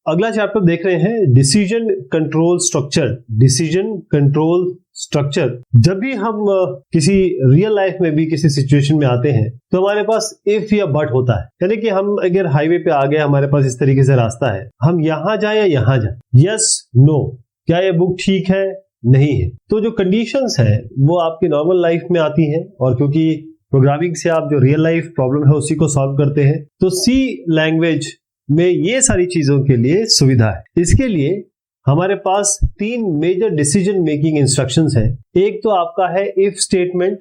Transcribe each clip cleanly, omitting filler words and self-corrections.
अगला चैप्टर देख रहे हैं decision control structure. Decision control structure, जब भी हम किसी रियल लाइफ में भी किसी सिचुएशन में आते हैं तो हमारे पास इफ या बट होता है। यानी कि हम अगर हाईवे पे आ गए, हमारे पास इस तरीके से रास्ता है, हम यहां जाए या यहां जाए, यस नो, क्या ये बुक ठीक है नहीं है। तो जो कंडीशंस है वो आपकी नॉर्मल लाइफ में आती हैं, और क्योंकि प्रोग्रामिंग से आप जो रियल लाइफ प्रॉब्लम है उसी को सॉल्व करते हैं, तो सी लैंग्वेज में ये सारी चीजों के लिए सुविधा है। इसके लिए हमारे पास 3 मेजर डिसीजन मेकिंग इंस्ट्रक्शंस हैं। एक तो आपका है इफ स्टेटमेंट,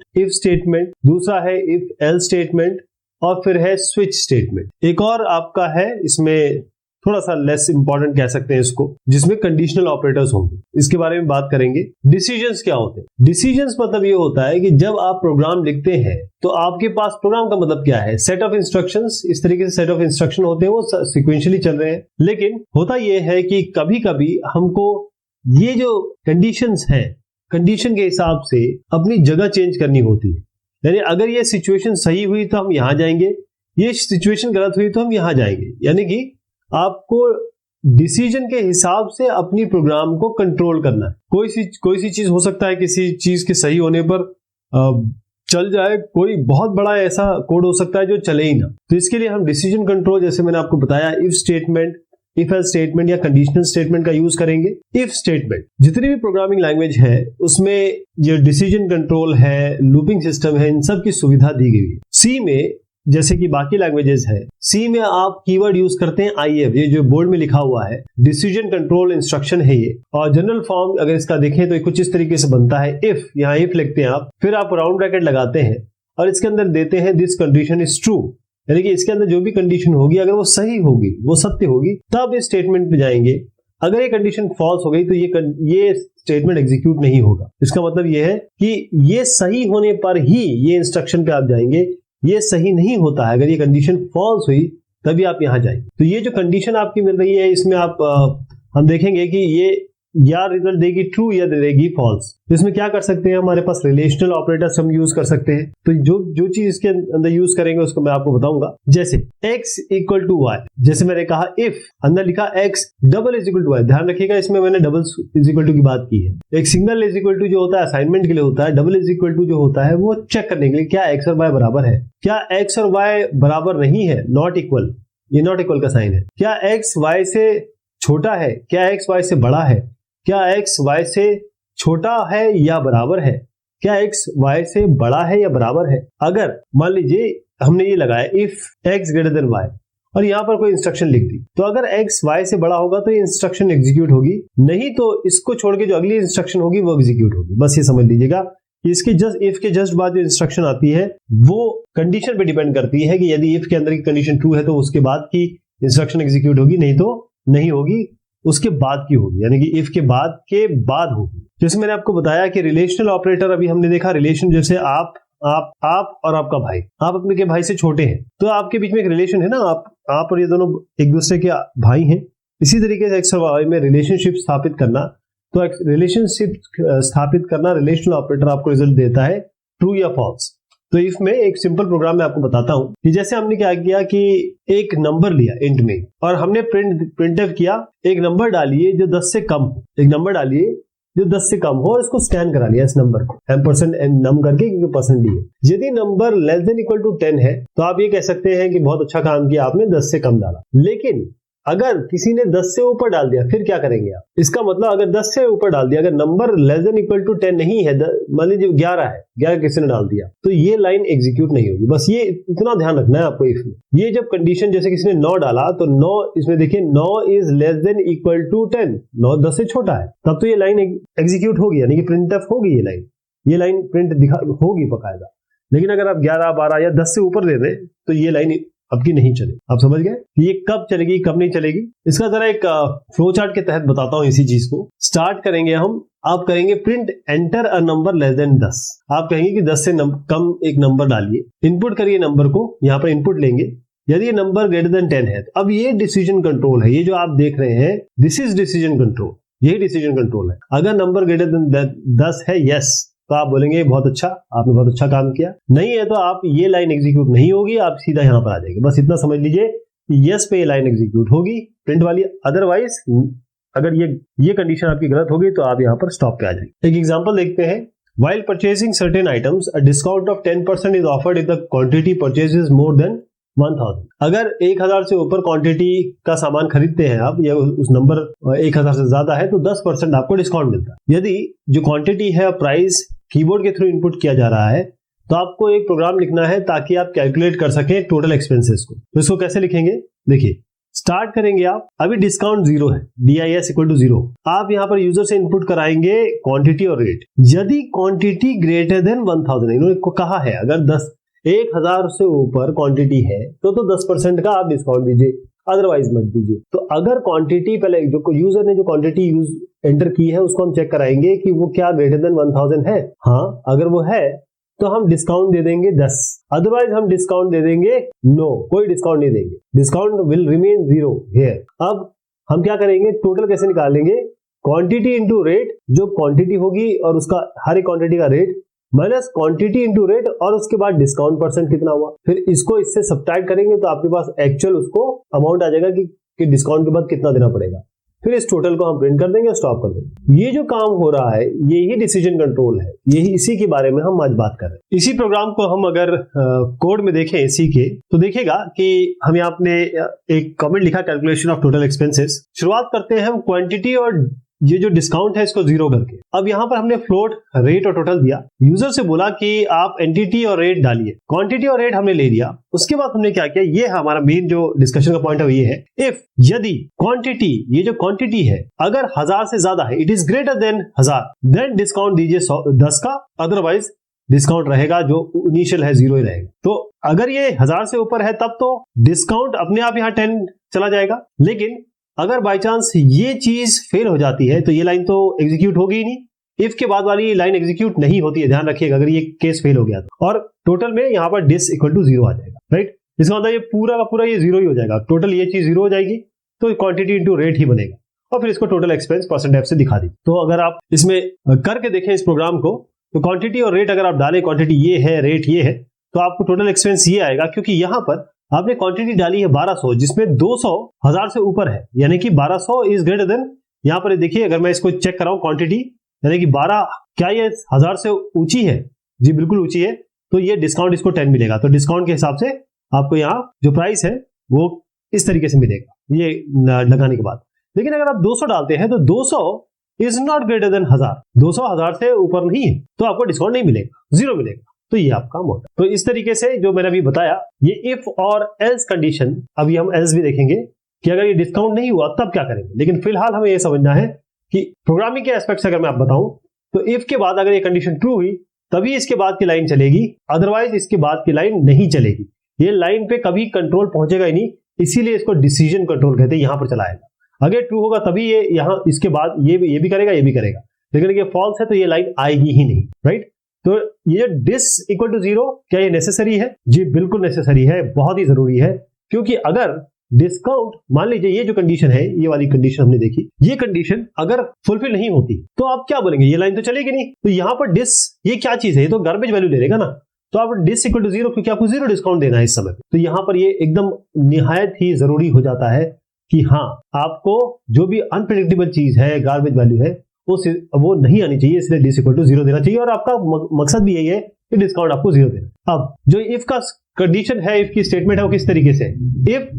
दूसरा है इफ एल्स स्टेटमेंट, और फिर है स्विच स्टेटमेंट। एक और आपका है, इसमें थोड़ा सा लेस इंपॉर्टेंट कह सकते हैं इसको, जिसमें कंडीशनल ऑपरेटर्स होंगे। इसके बारे में बात करेंगे। डिसीजंस क्या होते हैं? डिसीजंस मतलब ये होता है कि जब आप प्रोग्राम लिखते हैं तो आपके पास, प्रोग्राम का मतलब क्या है, सेट ऑफ इंस्ट्रक्शंस। इस तरीके से सेट ऑफ इंस्ट्रक्शन होते हैं, वो सिक्वेंशियली चल रहे हैं। लेकिन होता ये है कि कभी कभी हमको ये जो कंडीशंस है, कंडीशन के हिसाब से अपनी जगह चेंज करनी होती है। यानी अगर ये सिचुएशन सही हुई तो हम यहां जाएंगे, ये सिचुएशन गलत हुई तो हम यहां जाएंगे। यानी कि आपको डिसीजन के हिसाब से अपनी प्रोग्राम को कंट्रोल करना है। कोई सी चीज हो सकता है किसी चीज के सही होने पर चल जाए, कोई बहुत बड़ा ऐसा कोड हो सकता है जो चले ही ना। तो इसके लिए हम डिसीजन कंट्रोल, जैसे मैंने आपको बताया, if statement, if else statement या कंडीशनल स्टेटमेंट का यूज करेंगे। इफ स्टेटमेंट, जितनी भी प्रोग्रामिंग लैंग्वेज है उसमें जो डिसीजन कंट्रोल है, लूपिंग सिस्टम है, इन सब की सुविधा दी गई है। सी में, जैसे कि बाकी लैंग्वेजेस है, सी में आप कीवर्ड यूज करते हैं IF, ये जो बोर्ड में लिखा हुआ है डिसीजन कंट्रोल इंस्ट्रक्शन है ये। और जनरल फॉर्म अगर इसका देखें तो ये कुछ इस तरीके से बनता है। इफ, यहाँ इफ लिखते हैं आप, फिर आप राउंड ब्रैकेट लगाते हैं और इसके अंदर देते हैं दिस कंडीशन इज ट्रू, यानी कि इसके अंदर जो भी कंडीशन होगी अगर वो सही होगी, वो सत्य होगी, तब इस स्टेटमेंट पे जाएंगे। अगर ये कंडीशन फॉल्स हो गई तो ये स्टेटमेंट एग्जीक्यूट नहीं होगा। इसका मतलब ये है कि ये सही होने पर ही ये इंस्ट्रक्शन पे आप जाएंगे, ये सही नहीं होता है। अगर ये कंडीशन फॉल्स हुई तभी आप यहां जाएंगे। तो ये जो कंडीशन आपकी मिल रही है, इसमें आप हम देखेंगे कि ये या रिजल्ट देगी ट्रू या देगी फॉल्स। तो इसमें क्या कर सकते हैं, हमारे पास रिलेशनल ऑपरेटर्स हम यूज कर सकते हैं। तो जो चीज इसके अंदर यूज करेंगे उसको मैं आपको बताऊंगा। जैसे x इक्वल टू वाई, जैसे मैंने कहा इफ, अंदर लिखा x double is equal to Y. ध्यान रखिएगा इसमें मैंने डबल इज इक्वल टू की बात की है। एक सिंगल इज इक्वल टू जो होता है असाइनमेंट के लिए होता है, डबल इज इक्वल टू जो होता है वो चेक करने के लिए क्या x और y बराबर है। क्या x और y बराबर नहीं है, नॉट इक्वल, ये नॉट इक्वल का साइन है। क्या x y से छोटा है, क्या x y से बड़ा है, क्या x y से छोटा है या बराबर है, क्या x y से बड़ा है या बराबर है। अगर मान लीजिए हमने ये लगाया if x greater than y और यहां पर कोई इंस्ट्रक्शन लिख दी, तो अगर x y से बड़ा होगा तो ये इंस्ट्रक्शन एग्जीक्यूट होगी, नहीं तो इसको छोड़ के जो अगली इंस्ट्रक्शन होगी वो एग्जीक्यूट होगी। बस ये समझ लीजिएगा, इसके जस्ट इफ के जस्ट बाद जो इंस्ट्रक्शन आती है वो कंडीशन पे डिपेंड करती है कि यदि इफ के अंदर की कंडीशन ट्रू है तो उसके बाद की इंस्ट्रक्शन एग्जीक्यूट होगी, नहीं तो नहीं होगी, उसके बाद की होगी, यानी कि इफ के बाद होगी। जैसे मैंने आपको बताया कि रिलेशनल ऑपरेटर, अभी हमने देखा रिलेशन, जैसे आप और आपका भाई, आप अपने के भाई से छोटे हैं तो आपके बीच में एक रिलेशन है ना, आप और ये दोनों एक दूसरे के भाई हैं। इसी तरीके से एक्स और वाई में रिलेशनशिप स्थापित करना, तो रिलेशनशिप स्थापित करना रिलेशनल ऑपरेटर आपको रिजल्ट देता है ट्रू या फॉल्स। तो इफ में एक सिंपल प्रोग्राम मैं आपको बताता हूं कि जैसे हमने क्या किया कि एक नंबर लिया इंट में और हमने प्रिंटफ किया, एक नंबर डालिए जो 10 से कम हो, एक नंबर डालिए जो 10 से कम हो और इसको स्कैन करा लिया इस नंबर को एम्परसेंड नम करके, क्योंकि परसेंट दिए। यदि number less than equal to 10 है तो आप ये कह सकते हैं कि बहुत अच्छा काम किया आपने, 10 से कम डाला। लेकिन अगर किसी ने 10 से ऊपर डाल दिया फिर क्या करेंगे आप, इसका मतलब अगर 10 से ऊपर डाल दिया, अगर number less than equal to 10 नहीं है, मान लीजिए 11 है, 11 किसी ने डाल दिया, तो ये लाइन एग्जीक्यूट नहीं होगी। बस ये इतना ध्यान रखना है आपको। इसमें ये जब कंडीशन, जैसे किसी ने 9 डाला तो 9, इसमें देखिए 9 is less than equal to 10, 9 10 से छोटा है, तब तो ये लाइन एग्जीक्यूट होगी, यानी कि प्रिंट ऑफ होगी, ये लाइन प्रिंट होगी बकायदा। लेकिन अगर आप 11 12 या 10 से ऊपर दे दें तो ये लाइन आपकी नहीं चलेगी। आप समझ गए ये कब चलेगी कब नहीं चलेगी। इसका जरा एक फ्लो चार्ट के तहत बताता हूं इसी चीज को। स्टार्ट करेंगे हम, आप करेंगे print enter a number less then 10। आप कहेंगे कि 10 से कम एक नंबर डालिए, इनपुट करिए नंबर को, यहां पर इनपुट लेंगे। यदि ये नंबर ग्रेटर देन 10 है तो अब ये डिसीजन कंट्रोल है, ये जो आप देख रहे हैं दिस इज डिसीजन कंट्रोल, यही डिसीजन कंट्रोल है। अगर नंबर ग्रेटर देन 10 है यस, तो आप बोलेंगे बहुत अच्छा, आपने बहुत अच्छा काम किया। नहीं है तो आप ये लाइन एग्जीक्यूट नहीं होगी, आप सीधा यहां पर आ जाएंगे। बस इतना समझ लीजिए यस पे ये लाइन एग्जीक्यूट होगी प्रिंट वाली, अदरवाइज अगर ये कंडीशन आपकी गलत होगी तो आप यहाँ पर स्टॉप पे आ जाएंगे। एक एग्जांपल देखते हैं, while purchasing certain items a discount of 10% is offered if the quantity purchased is more than 1000। अगर 1000 से ऊपर क्वांटिटी का सामान खरीदते हैं आप या उस नंबर 1000 से ज्यादा है तो 10% आपको डिस्काउंट मिलता है। यदि जो क्वांटिटी है प्राइस कीबोर्ड के थ्रू इनपुट किया जा रहा है तो आपको एक प्रोग्राम लिखना है ताकि आप कैलकुलेट कर सकें टोटल एक्सपेंसेस को। तो इसको कैसे लिखेंगे, देखिए स्टार्ट करेंगे आप, अभी डिस्काउंट 0 है, DIS इक्वल टू 0। आप यहाँ पर यूजर से इनपुट कराएंगे क्वांटिटी और रेट। यदि क्वांटिटी ग्रेटर देन 1000, इन्होंने कहा है अगर 1000 से ऊपर क्वांटिटी है तो 10% का आप डिस्काउंट दीजिए, अदरवाइज मत दीजिए। तो अगर क्वांटिटी पहले जो यूजर ने जो क्वांटिटी एंटर की है उसको हम चेक कराएंगे कि वो क्या ग्रेटर देन 1000 है। हाँ, अगर वो है तो हम डिस्काउंट दे देंगे 10, अदरवाइज हम डिस्काउंट दे देंगे नो, कोई डिस्काउंट नहीं देंगे, डिस्काउंट विल रिमेन 0 हियर। अब हम क्या करेंगे, टोटल कैसे निकालेंगे, क्वांटिटी इंटू रेट, जो क्वांटिटी होगी और उसका हर एक क्वांटिटी का rate minus quantity into rate और उसके बाद डिस्काउंट परसेंट कितना हुआ, फिर इसको इससे सब्ट्रैक्ट करेंगे तो आपके पास एक्चुअल उसको अमाउंट आ जाएगा कि डिस्काउंट के बाद कितना देना पड़ेगा। फिर इस टोटल को हम प्रिंट कर देंगे, स्टॉप कर देंगे। ये जो काम हो रहा है यही डिसीजन कंट्रोल है, यही इसी के बारे में हम आज बात कर रहे हैं। इसी प्रोग्राम को हम अगर कोड में देखें इसी के, तो देखेगा कि हम यहाँ अपने एक कमेंट लिखा कैलकुलेशन ऑफ टोटल एक्सपेंसेस। शुरुआत करते हैं हम क्वांटिटी और ये जो डिस्काउंट है इसको 0 करके। अब यहाँ पर हमने फ्लोट, रेट और टोटल दिया, यूजर से बोला कि आप एंटिटी और रेट डालिए, क्वांटिटी और रेट हमने ले लिया। उसके बाद हमने क्या किया, ये हमारा मेन जो डिस्कशन का पॉइंट है ये है, इफ यदि क्वांटिटी, ये जो क्वांटिटी है अगर 1000 से ज्यादा है, it is greater than 1000, then discount दीजिए 10 का, अदरवाइज डिस्काउंट रहेगा जो इनिशियल है 0 ही रहेगा। तो अगर ये 1000 से ऊपर है तब तो डिस्काउंट अपने आप यहाँ 10 चला जाएगा, लेकिन अगर बाय चांस ये चीज फेल हो जाती है तो ये लाइन तो एग्जीक्यूट होगी ही नहीं। इफ के बाद वाली लाइन एग्जीक्यूट नहीं होती है, ध्यान रखिएगा अगर ये केस फेल हो गया तो। और टोटल में यहाँ पर डिस इक्वल टू 0 आ जाएगा, राइट। इसका मतलब ये पूरा का पूरा ये 0 ही हो जाएगा, टोटल ये चीज 0 हो जाएगी तो क्वांटिटी इंटू रेट ही बनेगा और फिर इसको टोटल एक्सपेंस % से दिखा दी। तो अगर आप इसमें करके देखें इस प्रोग्राम को, तो क्वांटिटी और रेट अगर आप डालें, क्वांटिटी ये है, रेट ये है, तो आपको टोटल एक्सपेंस ये आएगा, क्योंकि यहाँ पर आपने क्वांटिटी डाली है 1200 जिसमें 200 1000 से ऊपर है, यानी कि 1200 इज ग्रेटर देन, यहाँ पर देखिए अगर मैं इसको चेक कराऊं क्वांटिटी, यानी कि 12, क्या ये 1000 से ऊंची है, जी बिल्कुल ऊंची है, तो ये डिस्काउंट इसको 10 मिलेगा। तो डिस्काउंट के हिसाब से आपको यहाँ जो प्राइस है वो इस तरीके से मिलेगा ये लगाने के बाद। लेकिन अगर आप 200 डालते हैं तो 200 इज नॉट ग्रेटर देन 1000, 200 1000 से ऊपर नहीं है तो आपको डिस्काउंट नहीं मिलेगा, 0 मिलेगा। तो ये आपका मोड। तो इस तरीके से जो मैंने अभी बताया, ये इफ और एल्स कंडीशन, अभी हम एल्स भी देखेंगे कि अगर ये डिस्काउंट नहीं हुआ तब क्या करेंगे, लेकिन फिलहाल हमें ये समझना है कि प्रोग्रामिंग के एस्पेक्ट से अगर मैं आप बताऊं तो इफ के बाद अगर ये कंडीशन ट्रू हुई तभी इसके बाद की लाइन चलेगी, अदरवाइज इसके बाद की लाइन नहीं चलेगी। ये लाइन पे कभी कंट्रोल पहुंचेगा ही नहीं, इसीलिए इसको डिसीजन कंट्रोल कहते हैं, यहां पर चलाएगा। अगर ट्रू होगा तभी ये यहां इसके बाद ये भी करेगा, ये भी करेगा, लेकिन अगर ये फॉल्स है तो ये लाइन आएगी ही नहीं, राइट। तो ये डिस इक्वल टू 0 क्या ये नेसेसरी है? जी बिल्कुल नेसेसरी है, बहुत ही जरूरी है, क्योंकि अगर डिस्काउंट, मान लीजिए ये जो कंडीशन है, ये वाली कंडीशन हमने देखी, ये कंडीशन अगर फुलफिल नहीं होती तो आप क्या बोलेंगे, ये लाइन तो चलेगी नहीं। तो यहां पर डिस, ये क्या चीज है, ये तो गार्बेज वैल्यू ले लेगा ना, तो आप डिस इक्वल टू 0, क्योंकि आपको 0 डिस्काउंट देना है इस समय। तो यहां पर ये एकदम निहायत ही जरूरी हो जाता है कि हाँ, आपको जो भी अनप्रेडिक्टेबल चीज है, गार्बेज वैल्यू है, वो नहीं आनी चाहिए, इसलिए डिस इक्वल टू 0 देना चाहिए। और आपका मकसद भी यही है कि डिस्काउंट आपको 0 देना। अब जो इफ का कंडीशन है, इफ की स्टेटमेंट है, वो किस तरीके से, इफ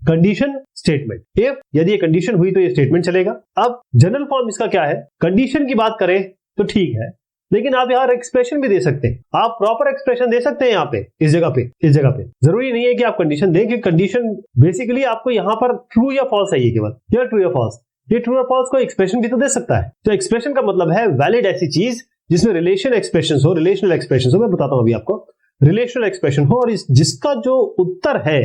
कंडीशन स्टेटमेंट, इफ यदि ये कंडीशन हुई तो ये स्टेटमेंट चलेगा। अब जनरल फॉर्म इसका क्या है, कंडीशन की बात करें तो ठीक है, लेकिन आप यहाँ एक्सप्रेशन भी दे सकते हैं, आप प्रॉपर एक्सप्रेशन दे सकते हैं यहाँ पे, इस जगह पे जरूरी नहीं है कि आप कंडीशन दें, कि कंडीशन बेसिकली आपको यहाँ पर ट्रू या फॉल्स है, ये केवल या ट्रू या फॉल्स, ये ट्रू और फॉल्स को एक्सप्रेशन भी तो दे सकता है। तो एक्सप्रेशन का मतलब है वैलिड ऐसी चीज जिसमें रिलेशनल एक्सप्रेशन हो, मैं बताता हूं अभी आपको, रिलेशनल एक्सप्रेशन हो और जिसका जो उत्तर है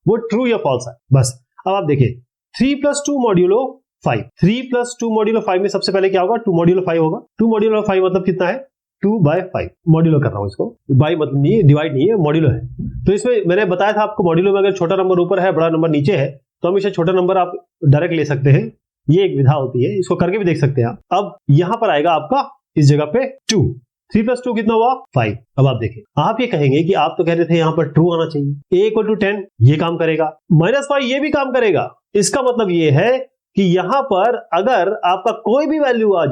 वो ट्रू या फॉल्स है, बस। अब आप देखिए 3 + 2 मॉड्यूलो 5, 3 + 2 मॉड्यूलो 5 में सबसे पहले क्या होगा, 2 मॉड्यूलो 5 होगा। 2 मॉड्यूलो 5 मतलब कितना है, 2/5, मॉड्यूलो कर रहा हूं इसको, बाय मतलब नहीं, डिवाइड नहीं है, मॉड्यूलो है। तो इसमें मैंने बताया था आपको, मॉड्यूलो में अगर छोटा नंबर ऊपर है, बड़ा नंबर नीचे है, तो हमेशा छोटा नंबर आप डायरेक्ट ले सकते हैं, ये एक विधा होती है, इसको करके भी देख सकते हैं आप। अब यहां पर आएगा आपका इस जगह पे 2, 3 + 2 कितना हुआ 5। अब आप देखें, आप ये कहेंगे कि आप तो कह रहे थे यहाँ पर ट्रू आना चाहिए, a = 10 ये काम करेगा, -5 ये भी काम करेगा। इसका मतलब ये है कि यहां पर अगर आपका कोई भी वैल्यू आ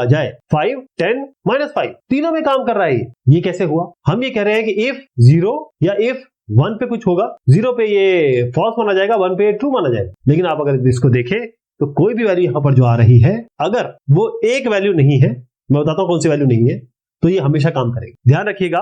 जाए 5, 10, -5 तीनों में काम कर रहा है। ये कैसे हुआ? हम ये कह रहे हैं कि इफ 0 या इफ 1 पे कुछ होगा, 0 पे ये फॉल्स माना जाएगा, 1 पे ट्रू माना जाएगा। लेकिन आप अगर इसको देखें तो कोई भी वैल्यू यहां पर जो आ रही है, अगर वो एक वैल्यू नहीं है, मैं बताता हूं कौन सी वैल्यू नहीं है, तो ये हमेशा काम करेगा। ध्यान रखिएगा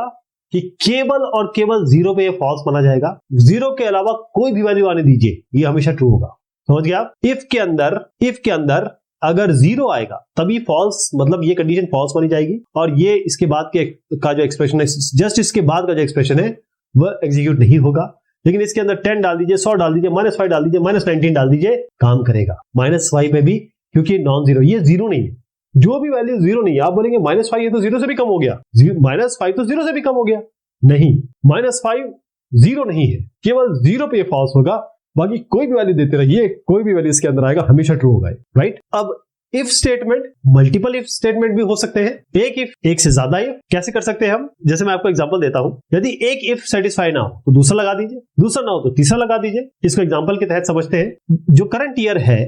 कि केवल और केवल 0 पे ये फॉल्स माना जाएगा, 0 के अलावा कोई भी वैल्यू आने दीजिए, ये हमेशा ट्रू होगा। समझ गया? इफ के अंदर अगर 0 आएगा तभी फॉल्स, मतलब ये कंडीशन फॉल्स मानी जाएगी, और ये इसके बाद का जो एक्सप्रेशन है, जस्ट इसके बाद का जो एक्सप्रेशन है वह एग्जीक्यूट नहीं होगा। लेकिन इसके अंदर 10 डाल दीजिए, 100 डाल दीजिए, -5 डाल दीजिए, -19 डाल दीजिए, काम करेगा। -5 में भी, क्योंकि नॉन जीरो, ये जीरो नहीं है, जो भी वैल्यू जीरो नहीं है। आप बोलेंगे -5 ये तो 0 से भी कम हो गया, -5 तो 0 से भी कम हो गया। नहीं, -5 0 नहीं है, केवल 0 पे फॉल्स होगा, बाकी कोई भी वैल्यू देते रहिए, कोई भी वैल्यू इसके अंदर आएगा हमेशा ट्रू होगा, राइट। अब if statement, multiple if statement भी हो सकते हैं। एक इफ, एक से ज्यादा इफ। कैसे कर सकते हैं हम? जैसे मैं आपको एग्जांपल देता हूं, यदि एक इफ सेटिस्फाई ना हो तो दूसरा लगा दीजिए, दूसरा ना हो तो तीसरा लगा दीजिए। इसको एग्जांपल के तहत समझते हैं। जो करंट ईयर है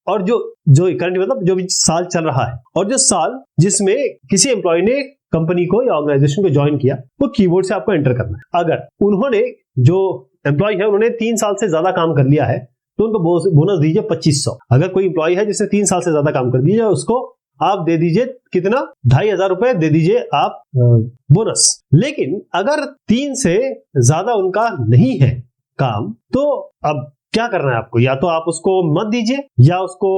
और जो करंट मतलब जो भी साल चल रहा है, और जो साल जिसमें किसी एम्प्लॉय ने कंपनी को या ऑर्गेनाइजेशन को ज्वाइन किया, वो कीबोर्ड से आपको एंटर करना है। अगर उन्होंने, जो एम्प्लॉय है, उन्होंने 3 साल से ज्यादा काम कर लिया है तो उनको बोनस दीजिए 2500। अगर कोई एम्प्लॉय है जिसने 3 साल से ज्यादा काम कर दिया, उसको आप दे दीजिए कितना, 2500 रुपए दे दीजिए आप बोनस। लेकिन अगर 3 से ज्यादा उनका नहीं है काम, तो अब क्या करना है आपको? या तो आप उसको मत दीजिए, या उसको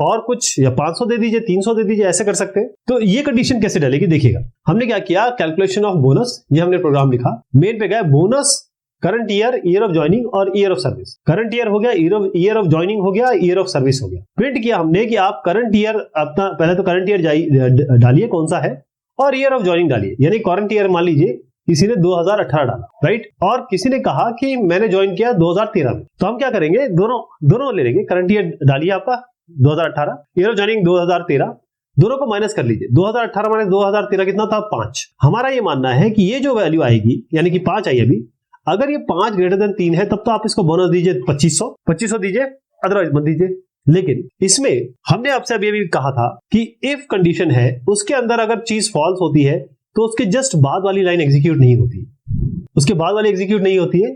और कुछ, या 500 दे दीजिए, 300 दे दीजिए, ऐसे कर सकते हैं। तो ये कंडीशन कैसे डलेगी देखिएगा। हमने क्या किया, कैलकुलेशन ऑफ बोनस, ये हमने प्रोग्राम लिखा, मेन पे गया bonus, current year, year of joining और year of service. Current year हो गया, ईयर ऑफ ज्वाइनिंग हो गया, ईयर ऑफ सर्विस हो गया। प्रिंट किया हमने कि आप करंट ईयर अपना, पहले तो करंट ईयर डालिए कौन सा है, और ईयर ऑफ ज्वाइनिंग डालिए। यानी करंट ईयर मान लीजिए किसी ने 2018 डाला, राइट, और किसी ने कहा कि मैंने ज्वाइन किया 2013 में, तो हम क्या करेंगे, दोनों ले लेंगे। करंट ईयर डालिए आपका 2018, ईयर ऑफ ज्वाइनिंग 2013, दोनों को माइनस कर लीजिए। 2018 माइनस 2013 कितना था, 5। हमारा ये मानना है कि ये जो वैल्यू आएगी, यानी कि 5 आई अभी, अगर ये 5 > 3 है, तब तो आप इसको बोनस दीजिए 2500 दीजिए, अदरवाइज मत दीजिए। लेकिन इसमें हमने आपसे अभी भी कहा था कि इफ कंडीशन है, उसके अंदर अगर चीज फॉल्स होती है तो उसके जस्ट बाद वाली लाइन एग्जीक्यूट नहीं होती, उसके बाद वाली एग्जीक्यूट नहीं होती है।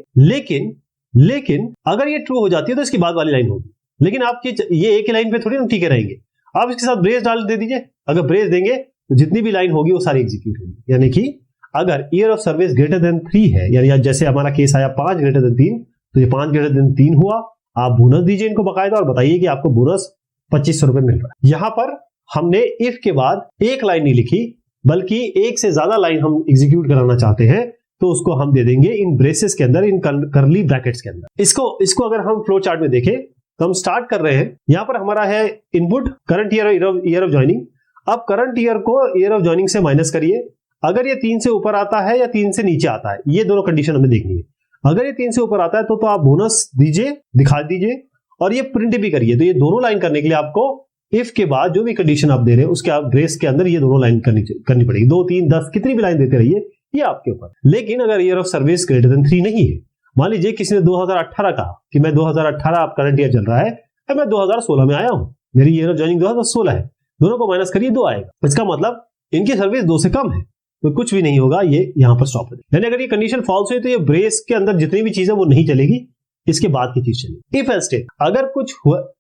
लेकिन अगर ये ट्रू हो जाती है तो इसकी बाद वाली लाइन होगी। लेकिन आप ये एक ही लाइन पे थोड़ी ना टिके रहेंगे, आप इसके साथ ब्रेस डाल दे दीजिए। अगर ब्रेस देंगे तो जितनी भी लाइन होगी वो सारी एग्जीक्यूट होगी। यानी कि अगर ईयर ऑफ सर्विस > 3 है, यानी जैसे हमारा केस आया 5 > 3, तो ये 5 > 3 हुआ। आप बोनस दीजिए इनको बकायदा, और बताइए कि आपको बोनस 2500 रुपए मिल रहा है। यहां पर हमने इफ के बाद एक लाइन नहीं लिखी, बल्कि एक से ज्यादा लाइन हम एग्जीक्यूट कराना चाहते हैं, तो उसको हम दे देंगे इन ब्रेसेस के अंदर, इन करली ब्रैकेट्स के अंदर। इसको अगर हम फ्लो चार्ट में देखें तो हम स्टार्ट कर रहे हैं, यहां पर हमारा है input current year, year of joining. अब करंट ईयर को ईयर ऑफ ज्वाइनिंग से माइनस करिए। अगर ये 3 से ऊपर आता है या 3 से नीचे आता है, ये दोनों कंडीशन हमें देखनी है। अगर ये 3 से ऊपर आता है तो आप बोनस दीजिए, दिखा दीजिए, और ये प्रिंट भी करिए। तो ये दोनों लाइन करने के लिए आपको इफ के बाद जो भी कंडीशन आप दे रहे हैं उसके आप ब्रेस के अंदर ये दोनों लाइन करनी पड़ेगी। 2, 3, 10 कितनी भी लाइन देते रहिए, ये आपके ऊपर। लेकिन अगर ईयर ऑफ सर्विस > 3 नहीं है, मान लीजिए किसी ने 2018 कहा कि मैं 2018, आप करंट ईयर चल रहा है, मैं 2016 में आया हूं, मेरी ईयर ऑफ ज्वाइनिंग 2016 है, दोनों को माइनस करिए, 2 आएगा। इसका मतलब इनकी सर्विस 2 से कम है, तो कुछ भी नहीं होगा, ये यहां पर स्टॉप हो जाएगा। यानी अगर ये कंडीशन फॉल्स हुई तो ये ब्रेस के अंदर जितनी भी चीज है वो नहीं चलेगी, इसके बाद की चीज चलेगी। इफ एल्स स्टेट,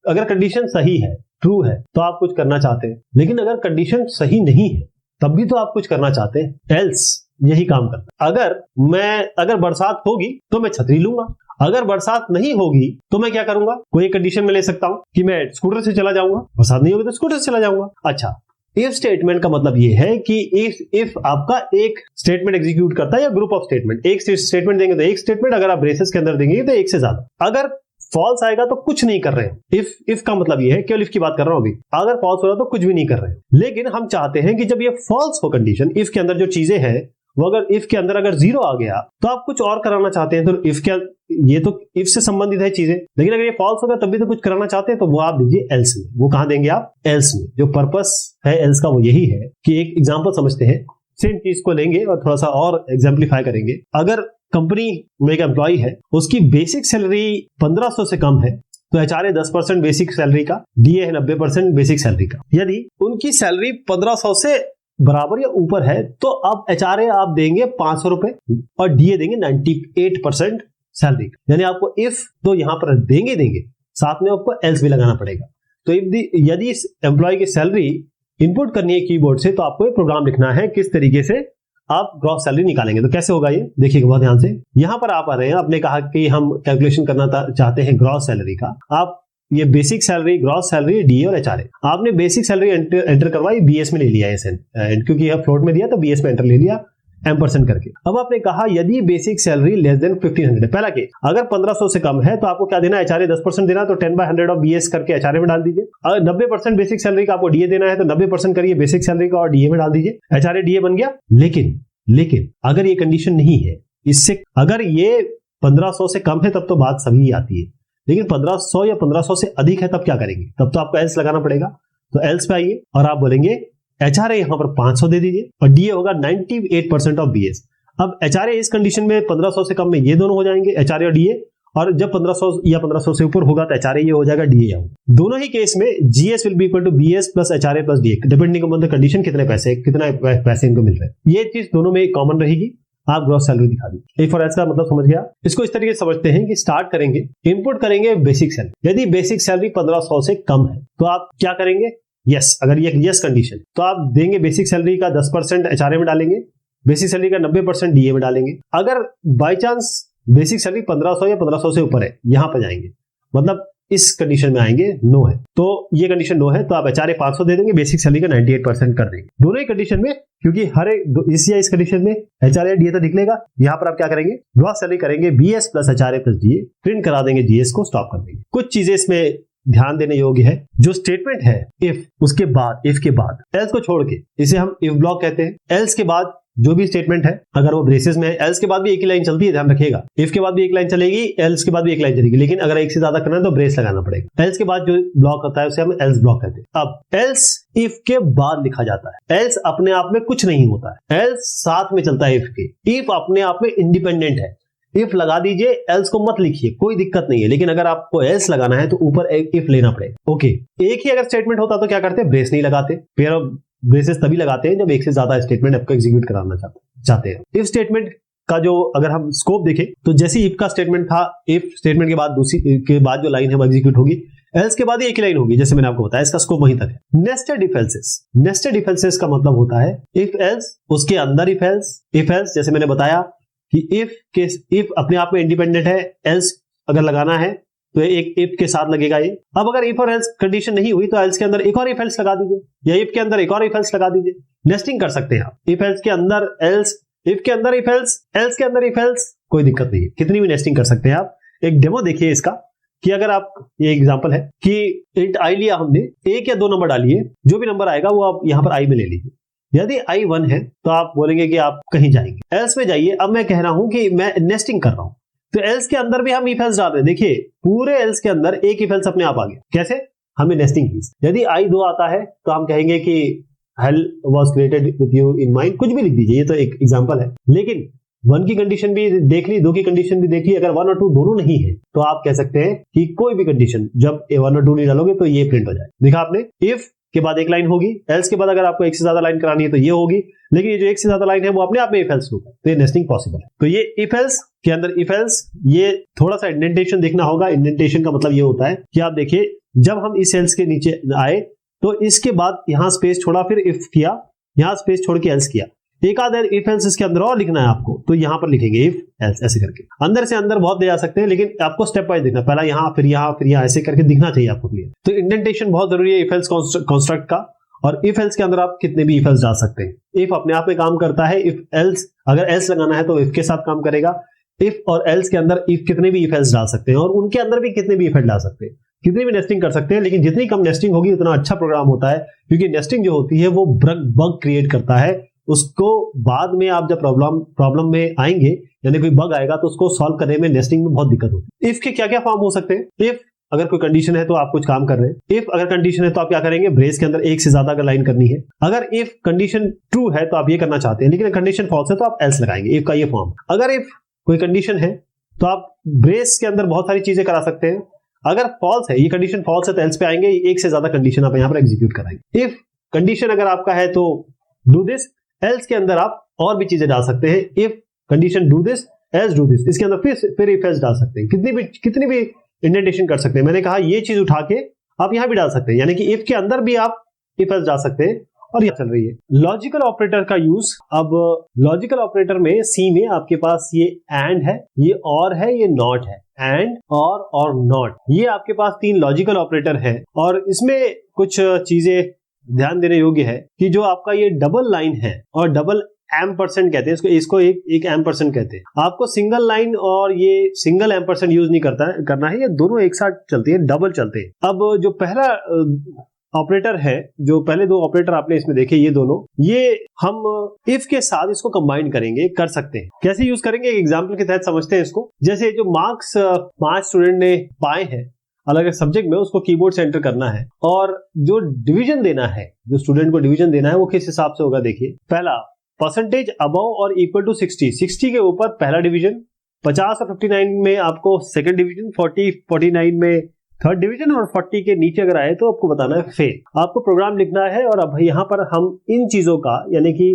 अगर कंडीशन सही है, ट्रू है, तो आप कुछ करना चाहते हैं। लेकिन अगर कंडीशन सही नहीं है तब भी तो आप कुछ करना चाहते हैं, एल्स यही काम करता है। अगर बरसात होगी तो मैं छतरी लूंगा, अगर बरसात नहीं होगी तो मैं क्या करूंगा, कोई कंडीशन में ले सकता हूं कि मैं स्कूटर से चला जाऊंगा, बरसात नहीं होगी तो स्कूटर से चला जाऊंगा। अच्छा, इफ स्टेटमेंट का मतलब यह है कि इफ आपका एक स्टेटमेंट एग्जीक्यूट करता है या ग्रुप ऑफ स्टेटमेंट, एक स्टेटमेंट देंगे तो एक स्टेटमेंट, अगर आप ब्रेसेस के अंदर देंगे तो एक से ज्यादा। अगर फॉल्स आएगा तो कुछ नहीं कर रहे हैं। इफ का मतलब यह है, केवल इफ की बात कर रहा हूं अभी, अगर फॉल्स हो रहा तो कुछ भी नहीं कर रहे हैं। लेकिन हम चाहते हैं कि जब ये फॉल्स हो कंडीशन, इफ के अंदर जो चीजें हैं वो अगर इफ के अंदर अगर 0 आ गया तो आप कुछ और कराना चाहते हैं, तो इफ क्या, ये तो इफ से संबंधित है चीजें। लेकिन अगर ये फॉल्स होगा तब भी तो कुछ कराना चाहते हैं, तो वो आप दीजिए एल्स में। वो कहां देंगे आप, एल्स में। जो पर्पस है एल्स का वो यही है कि एक एग्जांपल समझते हैं सेम चीज को लेंगे और थोड़ा सा और एग्जाम्पलीफाई करेंगे। अगर कंपनी में एक एम्प्लॉय है, उसकी बेसिक सैलरी 1500 से कम है, तो एचआरए 10% बेसिक सैलरी का, डीए है 90% बेसिक सैलरी का। यदि उनकी सैलरी 1500 से बराबर या ऊपर है तो अब एचआरए आप देंगे 500 रुपए और डीए देंगे 98% सैलरी। यानी आपको इफ तो यहां पर देंगे साथ में आपको एल्स भी लगाना पड़ेगा। तो यदि इस एम्प्लॉय की सैलरी इनपुट करनी है कीबोर्ड से, तो आपको एक प्रोग्राम लिखना है किस तरीके से आप ग्रॉस सैलरी निकालेंगे। तो कैसे होगा ये देखिएगा बहुत ध्यान से। यहां पर आप आ रहे हैं, आपने कहा कि हम कैलकुलेशन करना चाहते हैं ग्रॉस सैलरी का। आप ये basic salary, gross salary, DA और एचआरए, आपने बेसिक सैलरी एंटर करवाई, बीएस में ले लिया है, क्योंकि यह फ्लोट में दिया तो बीएस में एंटर ले लिया M% करके। अब आपने कहा यदि बेसिक सैलरी लेस देन 1500 है, पहला केस, अगर 1500 से कम है तो आपको क्या देना है, एचआरए 10% देना, तो 10/100 ऑफ बीएस करके एचआरए में डाल दीजिए। अगर 90% बेसिक सैलरी का आपको डीए देना है तो 90% करिए बेसिक सैलरी का और डीए में डाल दीजिए, एचआरए डीए बन गया। लेकिन अगर ये कंडीशन नहीं है, इससे अगर ये 1500 से कम है तब तो बात सभी आती है, लेकिन 1500 या 1500 से अधिक है तब क्या करेंगे, तब तो आपको एल्स लगाना पड़ेगा। तो एल्स पे आइए और आप बोलेंगे एचआरए यहां पर 500 दे दीजिए और डीए होगा 98% ऑफ बीएस। अब एचआरए इस कंडीशन में 1500 से कम में ये दोनों हो जाएंगे, एचआरए और डीए, और जब 1500 या 1500 से ऊपर होगा तो एचआरए ये हो जाएगा, डीए होगा। दोनों ही केस में GS will be equal to BS plus HRA plus DA, depending upon the condition कितने पैसे इनको मिल रहे हैं। ये चीज दोनों में कॉमन रहेगी। आप ग्रॉस सैलरी दिखा दी। इफ और एल्स का मतलब समझ गया। इसको इस तरीके से समझते हैं कि स्टार्ट करेंगे, इनपुट करेंगे बेसिक सैलरी। यदि बेसिक सैलरी 1500 से कम है तो आप क्या करेंगे, यस, अगर ये यस कंडीशन, तो आप देंगे बेसिक सैलरी का 10% एचआरए में डालेंगे, बेसिक सैलरी का 90% डीए में डालेंगे। अगर बाय चांस बेसिक सैलरी 1500 या 1500 से ऊपर है, यहां पर जाएंगे, मतलब इस कंडीशन में आएंगे, नो है, तो ये कंडीशन नो है, तो आप एचआरए 500 दे देंगे, बेसिक सैलरी का 98% कर देंगे। दोनों ही कंडीशन में, क्योंकि हर एक इस कंडीशन में एचआरए डीए तो निकलेगा। यहां पर आप क्या करेंगे, ग्रॉस सैलरी करेंगे BS plus HRA plus DA, print करा देंगे, जीएस को स्टॉप कर देंगे। कुछ चीजें इसमें ध्यान देने योग्य है। जो स्टेटमेंट है इफ, उसके बाद, इफ के बाद, एल्स को छोड़ के, इसे हम इफ ब्लॉक कहते हैं। एल्स के बाद जो भी स्टेटमेंट है, अगर वो ब्रेसेस में है, एल्स के बाद भी एक ही लाइन चलती है, ध्यान रखिएगा। इफ के बाद भी एक लाइन चलेगी, एल्स के बाद भी एक लाइन चलेगी, लेकिन अगर एक से ज्यादा करना है तो ब्रेस लगाना पड़ेगा। एल्स के बाद जो ब्लॉक होता है उसे हम एल्स ब्लॉक कहते हैं। अब एल्स इफ के बाद लिखा जाता है। एल्स अपने आप में कुछ नहीं होता है, एल्स साथ में चलता है इफ के। इफ अपने आप में इंडिपेंडेंट है, इफ लगा दीजिए, एल्स को मत लिखिए, कोई दिक्कत नहीं है, लेकिन अगर आपको एल्स लगाना है तो ऊपर एक इफ लेना पड़ेगा। ओके, एक ही अगर स्टेटमेंट होता तो क्या करते, ब्रेस नहीं लगाते। पेयर ऑफ ब्रेसेस तभी लगाते हैं जब एक से ज्यादा स्टेटमेंट आपको एग्जीक्यूट कराना चाहते हैं। इफ स्टेटमेंट का जो अगर हम स्कोप देखें तो जैसे इफ का स्टेटमेंट था, इफ स्टेटमेंट के बाद दूसरी के बाद जो लाइन है वो एग्जीक्यूट होगी, एल्स के बाद एक ही लाइन होगी, जैसे मैंने आपको बताया, इसका स्कोप वहीं तक है। Nested if else's, nested if else's का मतलब होता है इफ एल्स, उसके अंदर इफ एल्स, इफ एल्स जैसे मैंने बताया कि इफ अपने आप में इंडिपेंडेंट है, एल्स अगर लगाना है तो एक इफ के साथ लगेगा ये। अब अगर इफ और एल्स कंडीशन नहीं हुई तो एल्स के अंदर एक और इफ एल्स लगा दीजिए, या इफ के अंदर एक और इफ एल्स लगा दीजिए। नेस्टिंग कर सकते हैं आप, इफ एल्स के अंदर एल्स, इफ के अंदर इफ एल्स, एल्स के अंदर इफ एल्स, कोई दिक्कत नहीं है, कितनी भी नेस्टिंग कर सकते हैं आप। एक डेमो देखिए इसका, कि अगर आप, ये एग्जांपल है कि इंट आई लिया हमने, एक या दो नंबर डालिए, जो भी नंबर आएगा वो आप यहां पर आई में ले लीजिए। यदि आई 1 है तो आप बोलेंगे कि आप कहीं जाएंगे, एल्स में जाइए। अब मैं कह रहा हूं कि मैं नेस्टिंग कर रहा हूं, तो एल्स के अंदर भी हम इफ एल्स डाल रहे हैं। देखिए पूरे एल्स के अंदर एक इफ एल्स अपने आप आ गया, कैसे, हमने नेस्टिंग की। यदि आई 2 आता है तो हम कहेंगे कि hello was created with you in mind, कुछ भी लिख दीजिए, ये तो एक एग्जांपल है। लेकिन 1 की कंडीशन भी देख ली, 2 की कंडीशन भी देख ली, अगर 1 और 2 दोनों नहीं है तो आप कह सकते हैं कि कोई भी कंडीशन जब 1 और 2 नहीं डालोगे तो ये प्रिंट हो जाए। देखा आपने, इफ के बाद एक लाइन होगी, एल्स के बाद अगर आपको एक से ज्यादा लाइन करानी है तो ये होगी, लेकिन ये जो एक से ज्यादा लाइन है वो अपने आप में इफ एल्स होगा, तो ये नेस्टिंग पॉसिबल है। तो ये इफ एल्स के अंदर इफ एल्स, ये थोड़ा सा इंडेंटेशन देखना होगा। इंडेंटेशन का मतलब ये होता है कि आप देखिए, जब हम इस एल्स के नीचे आए तो इसके बाद यहां स्पेस छोड़ा, फिर इफ किया, यहां स्पेस छोड़ के एल्स किया, एक आधा इफ एल्स इसके अंदर और लिखना है आपको, तो यहां पर लिखेंगे इफ एल्स, ऐसे करके। अंदर से अंदर बहुत ले जा सकते हैं, लेकिन आपको स्टेप वाइज देखना, पहला यहां फिर यहां फिर यहां, ऐसे करके दिखना चाहिए आपको क्लियर। तो इंडेंटेशन बहुत जरूरी है इफ एल्स कॉन्स्ट्रक्ट का। और इफ एल्स के अंदर आप कितने भी इफ एल्स डाल सकते हैं। इफ अपने आप में काम करता है, इफ एल्स, अगर एल्स लगाना है तो इफ के साथ काम करेगा। इफ और एल्स के अंदर इफ कितने भी इफ एल्स डाल सकते हैं, और उनके अंदर भी कितने भी इफ एल्स डाल सकते हैं, कितनी भी नेस्टिंग कर सकते हैं। लेकिन जितनी कम नेस्टिंग होगी उतना अच्छा प्रोग्राम होता है, क्योंकि नेस्टिंग जो होती है वो बग क्रिएट करता है। उसको बाद में आप जब प्रॉब्लम में आएंगे, यानी कोई बग आएगा तो उसको सॉल्व करने में नेस्टिंग में बहुत दिक्कत होती है। इफ के क्या क्या फॉर्म हो सकते हैं, इफ अगर कोई कंडीशन है तो आप कुछ काम कर रहे हैं। इफ अगर कंडीशन है तो आप क्या करेंगे, ब्रेस के अंदर एक से ज्यादा अगर लाइन करनी है। अगर इफ कंडीशन ट्रू है तो आप ये करना चाहते हैं, लेकिन कंडीशन फॉल्स है तो आप एल्स लगाएंगे, इफ का ये फॉर्म। अगर इफ कोई कंडीशन है तो आप ब्रेस के अंदर बहुत सारी चीजें करा सकते हैं। अगर फॉल्स है, ये कंडीशन फॉल्स है तो एल्स पे आएंगे, एक से ज्यादा कंडीशन आप यहाँ पर एग्जीक्यूट कराएंगे। इफ कंडीशन अगर आपका है तो डू दिस, एल्स के अंदर आप और भी चीजें डाल सकते हैं। If condition do this, else do this, इसके अंदर फिर इफ एल्स डाल सकते हैं, कितनी भी इंडेंटेशन कर सकते हैं। मैंने कहा ये चीज उठा के आप यहां भी डाल सकते हैं, यानी कि इफ के अंदर भी आप इफ एल्स डाल सकते हैं। और ये चल रही है लॉजिकल ऑपरेटर का यूज। अब लॉजिकल ऑपरेटर में सी में आपके पास ये एंड है, ये और है, ये नॉट है। एंड और नॉट, ये आपके पास 3 लॉजिकल ऑपरेटर है। और इसमें कुछ चीजें ध्यान देने योग्य है कि जो आपका ये डबल लाइन है और डबल एम्परसेंड कहते हैं इसको एक एम्परसेंड कहते हैं। आपको सिंगल लाइन और ये सिंगल एम्परसेंड यूज नहीं करना है, ये दोनों एक साथ चलती है, डबल चलते हैं। अब जो पहला ऑपरेटर है, जो पहले 2 ऑपरेटर आपने इसमें देखे, ये दोनों, ये हम इफ के साथ इसको कंबाइन करेंगे, कर सकते हैं। कैसे यूज करेंगे, एक एग्जांपल के तहत समझते हैं इसको। जैसे जो मार्क्स 5 स्टूडेंट ने पाए हैं अलग सब्जेक्ट में, उसको कीबोर्ड से एंटर करना है। और जो डिवीजन देना है, जो स्टूडेंट को डिवीजन देना है, वो किस हिसाब से होगा, देखिए। पहला परसेंटेज अबव और इक्वल टू 60 के ऊपर पहला डिवीजन, 50 और 59 में आपको सेकंड डिवीजन, 49 में थर्ड डिवीजन, और 40 के नीचे अगर आए तो आपको बताना है फेल। आपको प्रोग्राम लिखना है। और अब यहाँ पर हम इन चीजों का, यानी कि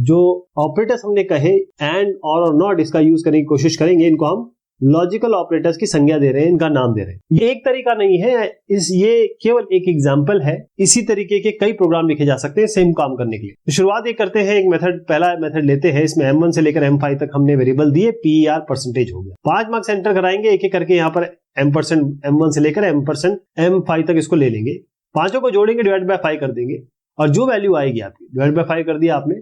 जो ऑपरेटर्स हमने कहे एंड और नॉट, इसका यूज करने की कोशिश करेंगे। इनको हम लॉजिकल ऑपरेटर्स की संज्ञा दे रहे हैं, इनका नाम दे रहे हैं। ये एक तरीका नहीं है, ये केवल एक एग्जाम्पल है। इसी तरीके के कई प्रोग्राम लिखे जा सकते हैं सेम काम करने के लिए। तो शुरुआत ये करते हैं, एक मेथड, पहला मेथड लेते हैं। इसमें M1 से लेकर M5 तक हमने वेरिएबल दिए, PER परसेंटेज हो गया। 5 मार्क्स एंटर कराएंगे एक एक करके। यहाँ पर M1 से लेकर M5 तक इसको ले लेंगे, पांचों को जोड़ेंगे, डिवाइड बाय 5 कर देंगे, और जो वैल्यू आएगी आपकी, डिवाइड बाय 5 कर दिया आपने।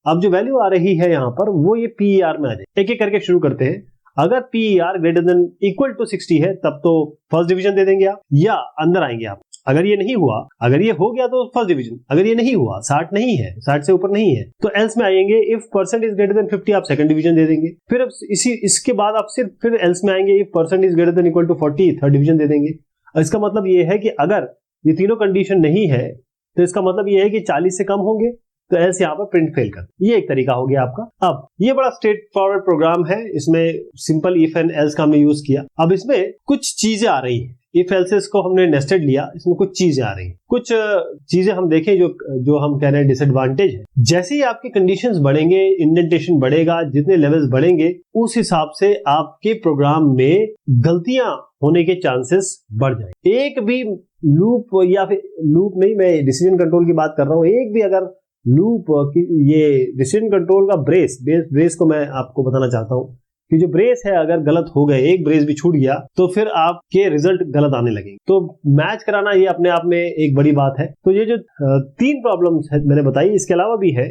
अब जो वैल्यू आ रही है यहाँ पर, वो ये PER में आ जाए। एक एक करके शुरू करते हैं। अगर PER greater than equal to 60 है तब तो फर्स्ट डिवीजन दे देंगे आप, या अंदर आएंगे आप। अगर ये नहीं हुआ, अगर ये हो गया तो फर्स्ट डिवीजन। अगर ये नहीं हुआ, 60 नहीं है, 60 से ऊपर नहीं है, तो एल्स में आएंगे। If percent is greater then 50 आप सेकंड डिवीजन दे देंगे। फिर इसके बाद आप फिर एल्स में आएंगे। If percent is greater than equal to 40 third division दे देंगे। इसका मतलब ये है कि अगर ये तीनों कंडीशन नहीं है तो इसका मतलब ये है कि 40 से कम होंगे, तो एल्स यहाँ पर प्रिंट फेल कर। ये एक तरीका हो गया आपका। अब ये बड़ा स्ट्रेट फॉरवर्ड प्रोग्राम है, इसमें सिंपल इफ एंड एल्स का हमने यूज किया। अब इसमें कुछ चीजें आ रही है, इफ एल्सेस को हमने नेस्टेड लिया, इसमें कुछ चीजें आ रही हैं। कुछ चीजें हम देखें जो हम कह रहे हैं डिसएडवांटेज है। जैसे ही आपके कंडीशंस बढ़ेंगे, इंडेंटेशन बढ़ेगा, जितने लेवल्स बढ़ेंगे, उस हिसाब से आपके प्रोग्राम में गलतियां होने के चांसेस बढ़ जाए। एक भी लूप, या फिर लूप नहीं, मैं डिसीजन कंट्रोल की बात कर रहा हूं, एक भी अगर लूप, ये डिसीजन कंट्रोल का ब्रेस को मैं आपको बताना चाहता हूं कि जो ब्रेस है, अगर गलत हो गए, एक ब्रेस भी छूट गया, तो फिर आपके रिजल्ट गलत आने लगेंगे। तो मैच कराना ये अपने आप में एक बड़ी बात है। तो ये जो 3 प्रॉब्लम्स है मैंने बताई, इसके अलावा भी है।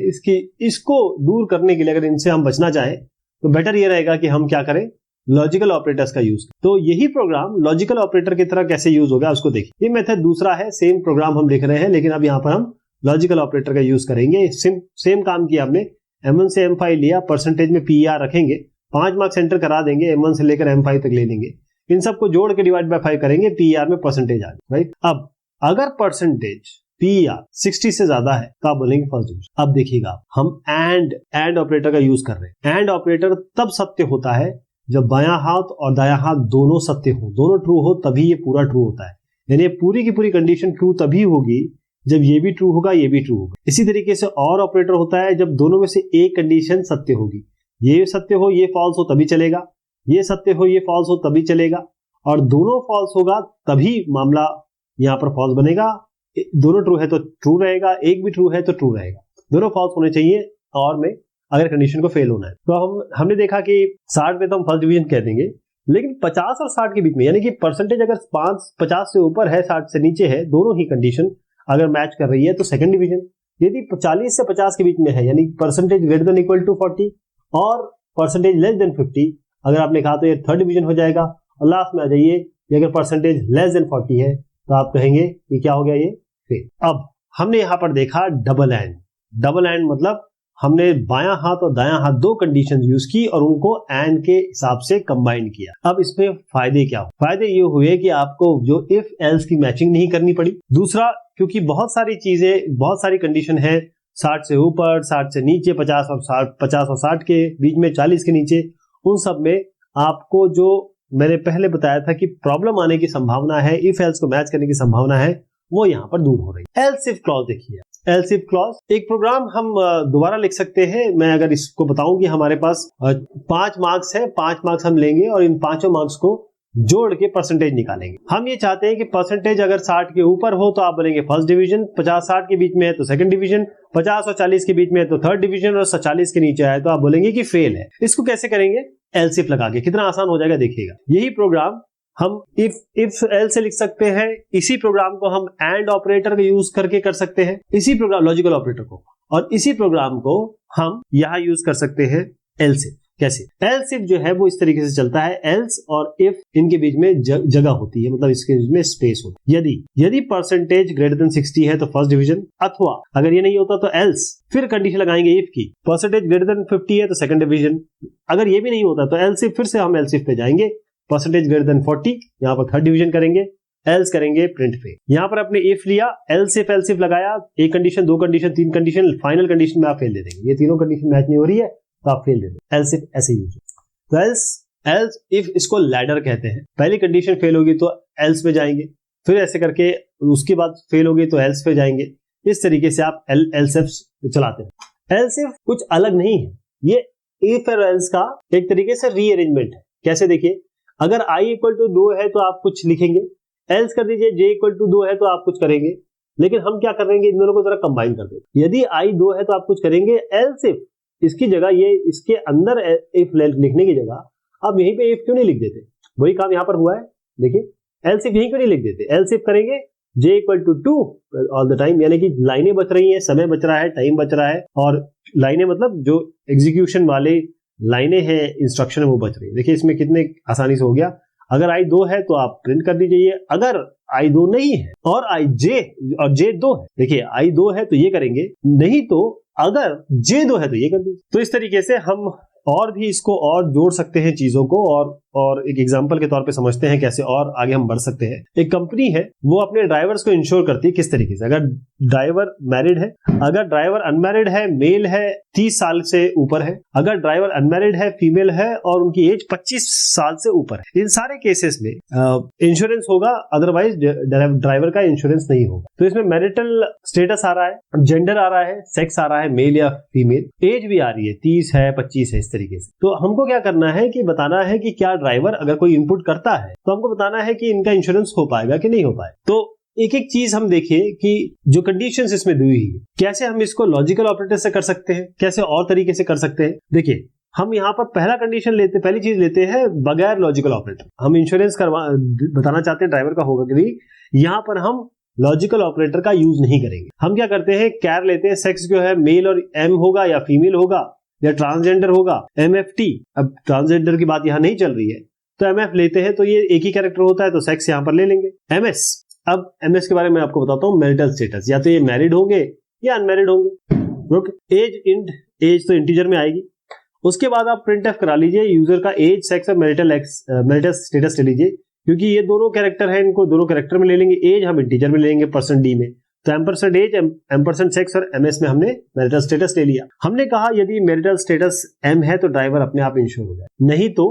इसको दूर करने के लिए अगर इनसे हम बचना चाहें तो बेटर ये रहेगा कि हम क्या करें, लॉजिकल ऑपरेटर्स का यूज। तो यही प्रोग्राम लॉजिकल ऑपरेटर की तरह कैसे यूज होगा उसको देखिए। ये मेथड दूसरा है, सेम प्रोग्राम हम देख रहे हैं, लेकिन अब यहाँ पर हम लॉजिकल ऑपरेटर का यूज करेंगे। सेम काम किया हमने, M1 से M5 लिया, परसेंटेज में PER रखेंगे, 5 मार्क्स एंटर करा देंगे, M1 से लेकर M5 तक ले लेंगे, इन सबको जोड़ के डिवाइड बाय 5 करेंगे, PER में परसेंटेज आ गया, राइट। अब अगर परसेंटेज PER 60 से ज्यादा है तो आप बोलेंगे फर्स्ट डिवीजन। अब देखिएगा, हम एंड ऑपरेटर का यूज कर रहे हैं। एंड ऑपरेटर तब सत्य होता है जब बायां हाथ और दायां हाथ दोनों सत्य हो, दोनों ट्रू हो, तभी ये पूरा ट्रू होता है। यानी पूरी की पूरी कंडीशन ट्रू तभी होगी जब ये भी ट्रू होगा, ये भी ट्रू होगा। इसी तरीके से और ऑपरेटर होता है जब दोनों में से एक कंडीशन सत्य होगी। ये सत्य हो, ये फॉल्स हो, तभी चलेगा। ये सत्य हो, ये फॉल्स हो, तभी चलेगा। और दोनों फॉल्स होगा तभी मामला यहाँ पर फॉल्स बनेगा। दोनों ट्रू है तो ट्रू रहेगा, एक भी ट्रू है तो ट्रू रहेगा। दोनों फॉल्स होने चाहिए और में अगर कंडीशन को फेल होना है। तो हमने देखा कि 60 में तो हम फर्स्ट डिवीजन कह देंगे, लेकिन 50 और 60 के बीच में, यानी कि परसेंटेज अगर 50 से ऊपर है, 60 से नीचे है, दोनों ही कंडीशन अगर मैच कर रही है तो सेकंड डिवीजन। यदि 40 से 50 के बीच में है, यानी percentage greater than equal to 40 और परसेंटेज लेस देन 50, अगर आपने कहा तो ये थर्ड डिवीजन हो जाएगा। और लास्ट में आ जाइए, अगर परसेंटेज लेस देन 40 है तो आप कहेंगे कि क्या हो गया, ये फेल। अब हमने यहां पर देखा डबल एंड। डबल एंड मतलब हमने बायां हाथ और दायां हाथ दो कंडीशन यूज की और उनको एंड के हिसाब से कंबाइन किया। अब इसमें फायदे क्या हुए? फायदे ये हुए कि आपको जो इफ एल्स की मैचिंग नहीं करनी पड़ी। दूसरा, क्योंकि बहुत सारी चीजें, बहुत सारी कंडीशन है 60 से ऊपर, 60 से नीचे, 50 और 60 के बीच में, 40 के नीचे, उन सब में आपको जो मैंने पहले बताया था कि प्रॉब्लम आने की संभावना है, इफ एल्स को मैच करने की संभावना है, वो यहां पर दूर हो रही है। एल्स इफ क्लॉज देखिए, एल्स इफ क्लॉज एक प्रोग्राम हम दोबारा लिख सकते हैं। मैं अगर इसको बताऊं कि हमारे पास 5 मार्क्स है, 5 मार्क्स हम लेंगे और इन 5 मार्क्स को जोड़ के परसेंटेज निकालेंगे। हम ये चाहते हैं कि परसेंटेज अगर 60 के ऊपर हो तो आप बनेंगे फर्स्ट डिवीजन, 50-60 के बीच में है तो सेकंड डिवीजन, 50 और 40 के बीच में है तो थर्ड डिवीजन, और 40 के नीचे आए तो आप बोलेंगे कि फेल है। इसको कैसे करेंगे? एल्स इफ लगा के। कितना आसान हो जाएगा देखिएगा। यही प्रोग्राम हम इफ एल से लिख सकते हैं, इसी प्रोग्राम को हम एंड ऑपरेटर का यूज करके कर सकते हैं, इसी प्रोग्राम लॉजिकल ऑपरेटर को, और इसी प्रोग्राम को हम यहां यूज कर सकते हैं एल्स इफ। कैसे? एल्स इफ जो है वो इस तरीके से चलता है, एल्स और इफ इनके बीच में जगह होती है, मतलब इसके बीच में स्पेस होती है। यदि परसेंटेज ग्रेटर देन 60 है तो फर्स्ट डिवीजन, अथवा अगर ये नहीं होता तो एल्स, फिर कंडीशन लगाएंगे इफ की, परसेंटेज ग्रेटर देन 50 है तो सेकंड डिवीजन, अगर ये भी नहीं होता तो एल्स इफ, फिर से हम एल्स इफ पे जाएंगे, परसेंटेज ग्रेटर देन 40, यहां पर थर्ड डिवीजन करेंगे, एल्स करेंगे प्रिंट पे। यहां पर अपने इफ लिया, एल्स इफ लगाया, एक कंडीशन, दो कंडीशन, तीन कंडीशन, फाइनल कंडीशन में आप फेल दे देंगे। ये तीनों कंडीशन मैच नहीं हो रही है तो आप फेल दे देंगे। एल्स इफ ऐसे यूज। तो एल्स इफ इसको लैडर कहते हैं। पहली कंडीशन फेल होगी तो एल्स पे जाएंगे, फिर ऐसे करके उसके बाद फेल होगी तो एल्स पे जाएंगे। इस तरीके से आप एल्स इफ चलाते हैं। एल्स इफ कुछ अलग नहीं है, ये इफ और एल्स का एक तरीके से रीअरेंजमेंट है। कैसे? देखिए, अगर i इक्वल टू 2 है तो आप कुछ लिखेंगे, एल्स कर दीजिए j इक्वल टू 2 है तो आप कुछ करेंगे, लेकिन हम क्या करेंगे, इन दोनों को जरा कंबाइन कर देंगे। यदि i 2 है तो आप कुछ करेंगे, एल्स इफ इसकी जगह, ये इसके अंदर इफ लिखने की जगह आप यहीं पे इफ क्यों नहीं लिख देते? वही काम यहां पर हुआ है। देखिए, एल्स इफ यहीं क्यों नहीं लिख देते? एल्स इफ करेंगे j equal to 2 all the time, यानी कि लाइनें बच रही हैं, समय बच रहा है, टाइम बच रहा है, और लाइनें मतलब जो एग्जीक्यूशन वाले लाइनें हैं, इंस्ट्रक्शन है, वो बच रही है। देखिए इसमें कितने आसानी से हो गया। अगर i 2 है तो आप प्रिंट कर दीजिए, अगर i 2 नहीं है और j 2 है, देखिए i 2 है तो ये करेंगे, नहीं तो अगर j 2 है तो ये कर दीजिए। तो इस तरीके से हम और भी इसको और जोड़ सकते हैं चीजों को, और एक एग्जांपल के तौर पे समझते हैं कैसे और आगे हम बढ़ सकते हैं। एक कंपनी है, वो अपने ड्राइवर्स को इंश्योर करती है किस तरीके से। अगर ड्राइवर मैरिड है, अगर ड्राइवर अनमैरिड है, मेल है, 30 साल से ऊपर है, अगर ड्राइवर अनमैरिड है, फीमेल है और उनकी एज 25 साल से ऊपर है, इन सारे केसेस में इंश्योरेंस होगा, अदरवाइज ड्राइवर का इंश्योरेंस नहीं होगा। तो इसमें मैरिटल स्टेटस आ रहा है, जेंडर आ रहा है, सेक्स आ रहा है, मेल या फीमेल, एज भी आ रही है, 30 है, 25 है, इस तरीके से। तो हमको क्या करना है कि बताना है कि क्या ड्राइवर अगर कोई इनपुट करता है तो हमको बताना है कि इनका इंश्योरेंस हो पाएगा कि नहीं हो पाएगा। तो एक एक चीज हम देखें कि जो कंडीशंस इसमें दी हुई है, कैसे हम इसको लॉजिकल ऑपरेटर से कर सकते हैं, कैसे और तरीके से कर सकते हैं। देखिए, हम यहाँ पर पहली चीज लेते हैं बगैर लॉजिकल ऑपरेटर। हम इंश्योरेंस बताना चाहते हैं ड्राइवर का होगा कि नहीं, यहाँ पर हम लॉजिकल ऑपरेटर का यूज नहीं करेंगे। हम क्या करते हैं, कैर लेते हैं, सेक्स जो है मेल और एम होगा या फीमेल होगा या ट्रांसजेंडर होगा, MFT। अब ट्रांसजेंडर की बात यहाँ नहीं चल रही है तो MF लेते हैं, तो ये एक ही कैरेक्टर होता है तो सेक्स यहाँ पर ले लेंगे। MS, अब MS के बारे में आपको बताता हूँ, मैरिटल स्टेटस, या तो ये मैरिड होंगे या अनमैरिड होंगे। ओके, एज तो इंटीजर में आएगी। उसके बाद आप प्रिंट एफ करा लीजिए, यूजर का एज, सेक्स और मैरिटल स्टेटस ले लीजिए, क्योंकि ये दोनों कैरेक्टर है, इनको दोनों कैरेक्टर में ले लेंगे। एज हम इंटीजर में ले लेंगे %d में, तो एम्परसेंट एज, एम्परसेंट सेक्स और MS में हमने मैरिटल स्टेटस ले लिया। हमने कहा यदि मैरिटल स्टेटस M है तो ड्राइवर अपने आप इंश्योर हो जाए, नहीं तो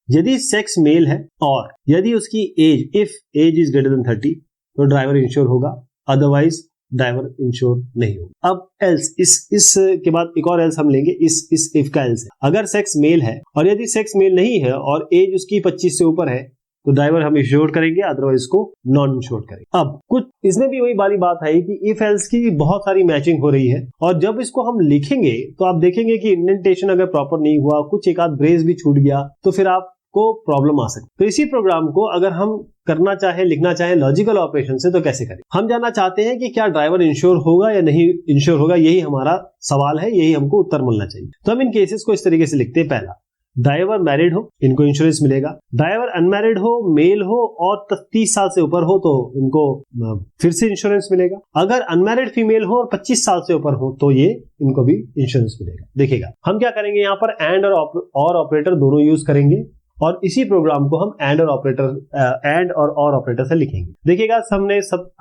यदि सेक्स मेल है और यदि उसकी age, if age is greater than 30 तो ड्राइवर इंश्योर होगा, अदरवाइज ड्राइवर इंश्योर नहीं होगा। अब एल्स, इस के बाद एक और एल्स हम लेंगे, इस इफ का एल्स है। अगर सेक्स मेल है और यदि सेक्स मेल नहीं है और एज उसकी 25 से ऊपर है तो ड्राइवर हम इंश्योर करेंगे, अदरवाइज को नॉन इंश्योर करेंगे। अब कुछ इसमें भी वही वाली बात है कि इफ एल्स की बहुत सारी मैचिंग हो रही है, और जब इसको हम लिखेंगे तो आप देखेंगे कि इंडेंटेशन अगर प्रॉपर नहीं हुआ, कुछ एक आध ब्रेस भी छूट गया, तो फिर आपको प्रॉब्लम आ सकती है। तो इसी प्रोग्राम को अगर हम करना चाहे, लिखना चाहे लॉजिकल ऑपरेशन से, तो कैसे करें? हम जानना चाहते हैं कि क्या ड्राइवर इंश्योर होगा या नहीं इंश्योर होगा, यही हमारा सवाल है, यही हमको उत्तर मिलना चाहिए। तो हम इन केसेस को इस तरीके से लिखते हैं। पहला, ड्राइवर मैरिड हो इनको इंश्योरेंस मिलेगा, ड्राइवर अनमैरिड हो, मेल हो और 30 साल से ऊपर हो तो इनको फिर से इंश्योरेंस मिलेगा। अगर अनमैरिड फीमेल हो और 25 साल से ऊपर हो तो ये इनको भी इंश्योरेंस मिलेगा। देखिएगा हम क्या करेंगे, यहाँ पर एंड और ऑपरेटर दोनों यूज करेंगे और इसी प्रोग्राम को हम एंड और ऑपरेटर से लिखेंगे। देखिएगा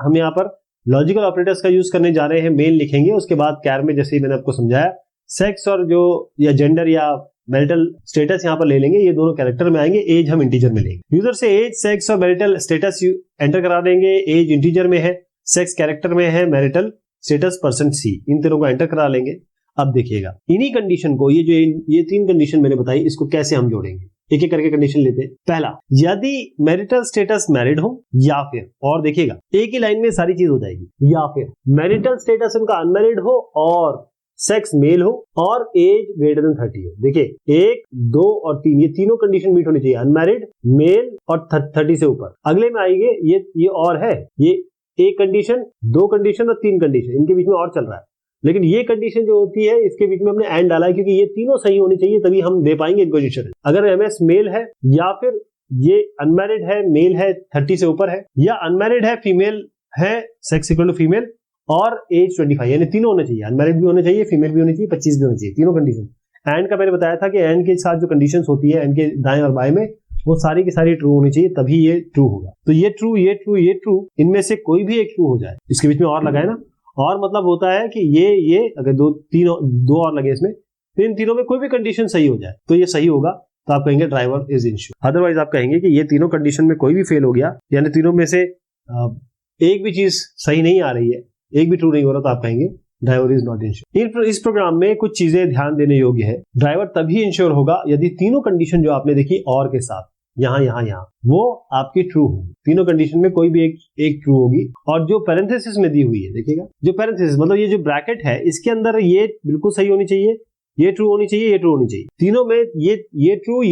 हम यहाँ पर लॉजिकल ऑपरेटर्स का यूज करने जा रहे हैं, मेल लिखेंगे, उसके बाद कैर में जैसे ही मैंने आपको समझाया सेक्स और जो या जेंडर या मैरिटल स्टेटस यहाँ पर ले लेंगे, ये दोनों कैरेक्टर में आएंगे, एज हम इंटीजर में लेंगे। यूजर से एज, सेक्स और मैरिटल स्टेटस एंटर करा देंगे, एज इंटीजर में है, सेक्स कैरेक्टर में है, मैरिटल स्टेटस %C, इन तीनों को एंटर करा लेंगे। अब देखिएगा इन्हीं कंडीशन को, ये 3 कंडीशन मैंने बताई, इसको कैसे हम जोड़ेंगे, एक एक करके कंडीशन लेते हैं। पहला, यदि मैरिटल स्टेटस मैरिड हो या फिर, और देखिएगा एक ही लाइन में सारी चीज हो जाएगी, या फिर मैरिटल स्टेटस उनका अनमैरिड हो और सेक्स मेल हो और एज ग्रेटर देन 30 हो। देखिए 1, 2 और 3 ये तीनों कंडीशन मीट होनी चाहिए, अनमैरिड, मेल और 30 से ऊपर। अगले में आएंगे ये और है, ये एक कंडीशन, 2 कंडीशन और 3 कंडीशन, इनके बीच में और चल रहा है, लेकिन ये कंडीशन जो होती है इसके बीच में हमने एंड डाला है क्योंकि ये तीनों सही होनी चाहिए तभी हम दे पाएंगे इनको इंश्योरेंस। अगर एमएस मेल है या फिर ये अनमैरिड है, मेल है, 30 से ऊपर है, या अनमैरिड है, फीमेल है, सेक्स इक्वल टू फीमेल और एज 25, यानी तीनों होने चाहिए, अनमैरिड भी होने चाहिए, फीमेल भी होनी चाहिए, 25 भी होनी चाहिए, तीनों कंडीशन। एंड का मैंने बताया था कि एंड के साथ जो कंडीशंस होती है एंड के दाएं और बाएं में, वो सारी की सारी ट्रू होनी चाहिए तभी ये ट्रू होगा। तो ये ट्रू, इनमें से कोई भी एक ट्रू हो जाए, इसके बीच में और लगाए ना, और मतलब होता है कि ये अगर दो और लगे इसमें, तो इन तीनों में कोई भी कंडीशन सही हो जाए तो ये सही होगा, तो आप कहेंगे ड्राइवर इज इंश्योर्ड। अदरवाइज आप कहेंगे कि ये तीनों कंडीशन में कोई भी फेल हो गया, यानी तीनों में से एक भी चीज सही नहीं आ रही है, एक भी ट्रू नहीं हो रहा, तो आप कहेंगे ड्राइवर इज नॉट इंश्योर्ड। इस प्रोग्राम में कुछ चीजें ध्यान देने योग्य है। ड्राइवर तभी इंश्योर होगा यदि तीनों कंडीशन जो आपने देखी और के साथ यहाँ वो आपकी ट्रू होगी। तीनों कंडीशन में कोई भी एक ट्रू होगी, और जो पैरेंथेसिस में दी हुई है, देखिएगा जो पैरेंथेसिस मतलब ये जो ब्रैकेट है, इसके अंदर ये बिल्कुल सही होनी चाहिए, ये ट्रू होनी चाहिए, ये ट्रू होनी चाहिए। तीनों में ये ट्रू,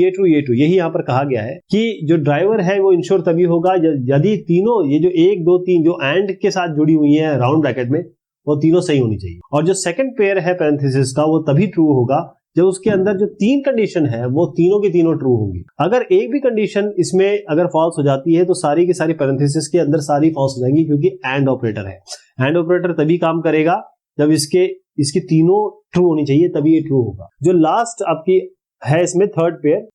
यही यहाँ पर कहा गया है कि जो ड्राइवर है वो इंश्योर तभी होगा यदि तीनों, ये जो 1, 2, 3 जो एंड के साथ जुड़ी हुई है राउंड ब्रैकेट में, वो तीनों सही होनी चाहिए। और जो सेकंड पेयर है पैरेंथेसिस का, वो तभी ट्रू होगा जब उसके अंदर जो 3 कंडीशन है वो तीनों की तीनों ट्रू होंगी। अगर एक भी कंडीशन इसमें अगर फॉल्स हो जाती है तो सारी की सारी पैरेंथेसिस के अंदर सारी फॉल्स हो जाएंगी, क्योंकि एंड ऑपरेटर है। एंड ऑपरेटर तभी काम करेगा जब इसकी तीनों ट्रू होनी चाहिए, तभी ये ट्रू होगा। जो लास्ट आपकी है इसमें थर्ड पेयर,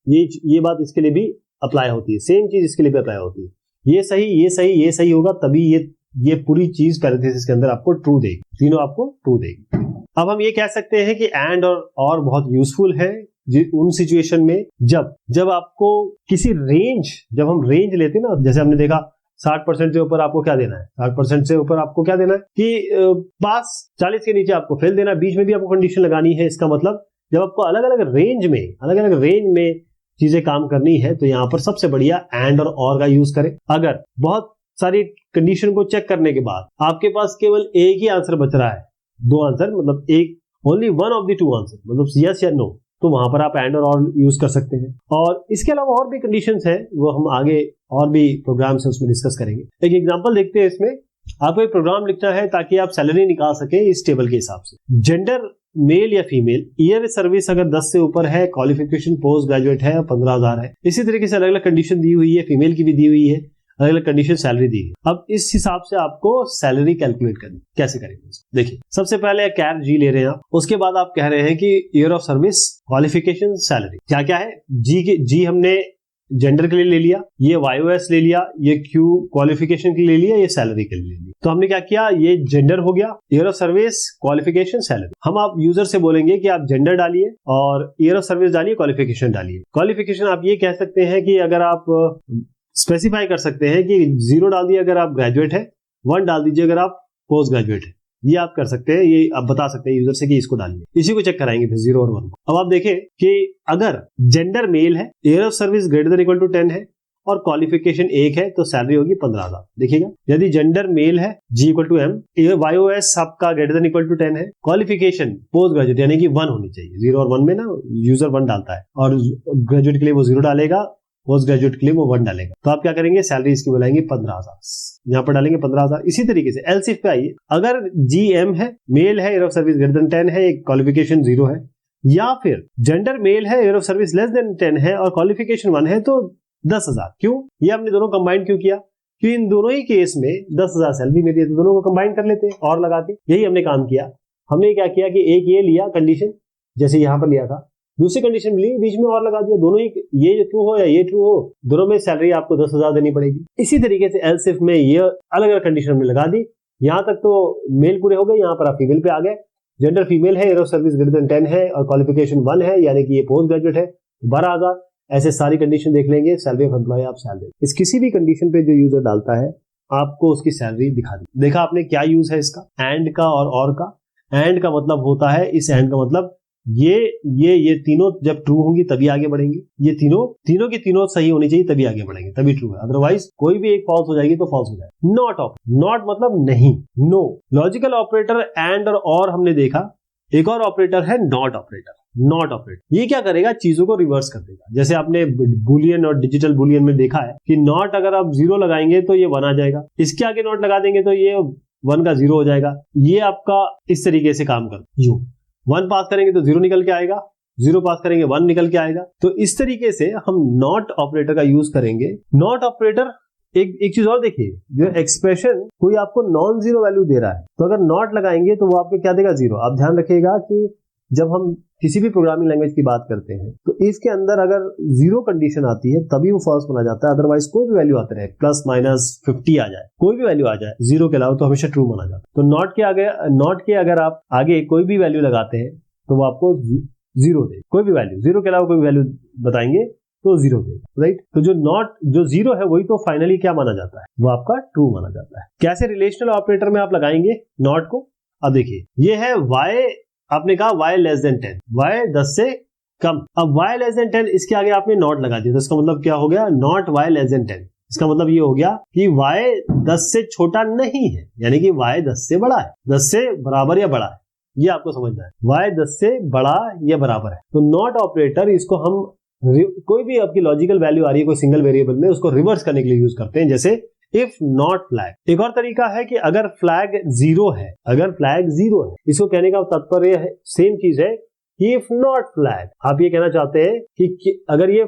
ये बात इसके लिए भी अप्लाई होती है, सेम चीज इसके लिए भी अप्लाई होती है। ये सही होगा तभी ये पूरी चीज पैरेंथेसिस के अंदर आपको ट्रू देगी, तीनों आपको ट्रू देगी। अब हम ये कह सकते हैं कि एंड और बहुत यूजफुल है उन सिचुएशन में जब आपको किसी रेंज, जब हम रेंज लेते हैं ना, जैसे हमने देखा 60% से ऊपर आपको क्या देना है, 60% से ऊपर आपको क्या देना है कि पास, 40 के नीचे आपको फेल देना, बीच में भी आपको कंडीशन लगानी है। इसका मतलब जब आपको अलग अलग रेंज में चीजें काम करनी है तो यहाँ पर सबसे बढ़िया एंड और का यूज करें। अगर बहुत सारी कंडीशन को चेक करने के बाद आपके पास केवल एक ही आंसर बच रहा है, 2 आंसर मतलब only one of the 2 answer, मतलब यस या नो, तो वहां पर आप एंड और यूज कर सकते हैं। और इसके अलावा और भी कंडीशंस हैं, वो हम आगे और भी प्रोग्राम्स हैं उसमें डिस्कस करेंगे। एक एग्जांपल देखते हैं। इसमें आपको एक प्रोग्राम लिखना है ताकि आप सैलरी निकाल सकें इस टेबल के हिसाब से। जेंडर मेल या फीमेल, ईयर सर्विस अगर 10 से ऊपर है, क्वालिफिकेशन पोस्ट ग्रेजुएट है, 15,000 है। इसी तरीके से अलग अलग कंडीशन दी हुई है, फीमेल की भी दी हुई है, अलग अलग कंडीशन सैलरी दी है। अब इस हिसाब से आपको सैलरी कैलकुलेट करनी, कैसे करेंगे देखिए। सबसे पहले कैर जी ले रहे हैं आप, उसके बाद आप कह रहे हैं कि year of service, qualification, salary क्या क्या है। जी हमने जेंडर के लिए ले लिया, ये वाईओएस ले लिया, ये क्यू क्वालिफिकेशन के लिए ले लिया, ये सैलरी के लिए ले लिया। तो हमने क्या किया, ये जेंडर हो गया, year of service, qualification, salary. हम आप यूजर से बोलेंगे कि आप जेंडर डालिए और ईयर ऑफ सर्विस डालिए, क्वालिफिकेशन डालिए। क्वालिफिकेशन आप ये कह सकते हैं कि अगर आप स्पेसिफाई कर सकते हैं कि 0 डाल दिए अगर आप ग्रेजुएट है, 1 डाल दीजिए अगर आप पोस्ट ग्रेजुएट है। ये आप कर सकते हैं, ये आप बता सकते हैं यूजर से कि इसको डालिए। इसी को चेक कराएंगे फिर 0 और 1 को। अब आप देखें कि अगर जेंडर मेल है, year of service greater than equal to 10 है और क्वालिफिकेशन 1 है तो सैलरी होगी 15,000। देखिएगा, यदि जेंडर मेल है, जी इक्वल टू एम, वाईओएस आपका ग्रेटर देन इक्वल टू 10 है, क्वालिफिकेशन पोस्ट ग्रेजुएट यानी कि 1 होनी चाहिए। 0 और 1 में ना यूजर 1 डालता है और ग्रेजुएट के लिए वो 0 डालेगा, पोस्ट ग्रेजुएट के लिए वो 1 डालेगा। तो आप क्या करेंगे, सैलरी इसकी बुलाएंगे 15,000, यहाँ पर डालेंगे 15,000। इसी तरीके से एलसीफ पे आइए, अगर जीएम है, मेल है, year of service greater then 10 है, क्वालिफिकेशन 0 है, या फिर जेंडर मेल है, year of service less than 10 है और क्वालिफिकेशन 1 है तो 10,000। क्यों ये हमने दोनों कंबाइन क्यों किया? कि इन दोनों ही केस में 10,000 सैलरी मिली है तो दोनों को कंबाइन कर लेते हैं और लगा के। यही हमने काम किया। हमने क्या किया कि एक ये लिया कंडीशन जैसे यहां पर लिया था, दूसरी कंडीशन ली बीच में और लगा दिया। दोनों ही ये ट्रू हो या ये ट्रू हो, दोनों में सैलरी आपको 10,000 देनी पड़ेगी। इसी तरीके से एल्स इफ में ये अलग अलग कंडीशन में लगा दी। यहां तक तो मेल पूरे हो गए, यहां पर आप फीमेल पे आ गए। जेंडर फीमेल है, year of service greater then 10 है और क्वालिफिकेशन 1 है, यानी कि ये पोस्ट ग्रेजुएट है, 12,000। ऐसे सारी कंडीशन देख लेंगे। सैलरी ऑफ एम्प्लॉय आप सैलरी इस किसी भी कंडीशन पे जो यूजर डालता है आपको उसकी सैलरी दिखा दी। देखा आपने क्या यूज है इसका, एंड का और का। एंड का मतलब होता है, इस एंड का मतलब ये तीनों जब ट्रू होंगी तभी आगे बढ़ेंगे। ये तीनों की तीनों सही होनी चाहिए तभी आगे बढ़ेंगे, तभी ट्रू है। अदरवाइज कोई भी एक फॉल्स हो जाएगी तो फॉल्स हो जाएगा। नॉट मतलब नहीं, नो। लॉजिकल ऑपरेटर एंड और हमने देखा। एक और ऑपरेटर है नॉट ऑपरेटर। नॉट ऑपरेटर ये क्या करेगा, चीजों को रिवर्स कर देगा। जैसे आपने बुलियन और डिजिटल बुलियन में देखा है कि नॉट अगर आप 0 लगाएंगे तो ये 1 आ जाएगा, इसके आगे नॉट लगा देंगे तो ये 1 का 0 हो जाएगा। ये आपका इस तरीके से काम करता है। 1 पास करेंगे तो 0 निकल के आएगा, 0 पास करेंगे 1 निकल के आएगा। तो इस तरीके से हम नॉट ऑपरेटर का यूज करेंगे। नॉट ऑपरेटर एक चीज और देखिए, जो एक्सप्रेशन कोई आपको नॉन जीरो वैल्यू दे रहा है तो अगर नॉट लगाएंगे तो वो आपको क्या देगा, 0। आप ध्यान रखिएगा कि जब हम किसी भी प्रोग्रामिंग लैंग्वेज की बात करते हैं तो इसके अंदर अगर 0 कंडीशन आती है तभी वो फॉल्स माना जाता है। अदरवाइज कोई भी वैल्यू आते रहे, प्लस माइनस 50 आ जाए, कोई भी वैल्यू आ जाए 0 के अलावा, तो हमेशा ट्रू माना जाता है। तो नॉट के अगर आप आगे कोई भी वैल्यू लगाते हैं तो वो आपको 0 दे। कोई भी वैल्यू 0 के अलावा कोई भी वैल्यू बताएंगे तो 0 देगा, राइट। तो जो 0 है वही तो फाइनली क्या माना जाता है, वो आपका ट्रू माना जाता है। कैसे रिलेशनल ऑपरेटर में आप लगाएंगे नॉट को? अब देखिए, ये है y, आपने कहा y लेस देन 10, y 10 से कम। अब y लेस देन 10, इसके आगे आपने नॉट लगा दिया तो इसका मतलब क्या हो गया, नॉट y लेस देन 10। इसका मतलब ये हो गया कि y 10 से छोटा नहीं है, यानी कि y 10 से बड़ा है, 10 से बराबर या बड़ा है, ये आपको समझना है। y 10 से बड़ा या बराबर है। तो नॉट ऑपरेटर इसको हम कोई भी आपकी लॉजिकल वैल्यू आ रही है कोई सिंगल वेरिएबल में, उसको रिवर्स करने के लिए यूज करते हैं। जैसे इफ नॉट फ्लैग। एक और तरीका है कि अगर फ्लैग 0 है, इसको कहने का तात्पर्य है सेम चीज है कि इफ नॉट फ्लैग। आप ये कहना चाहते हैं कि अगर ये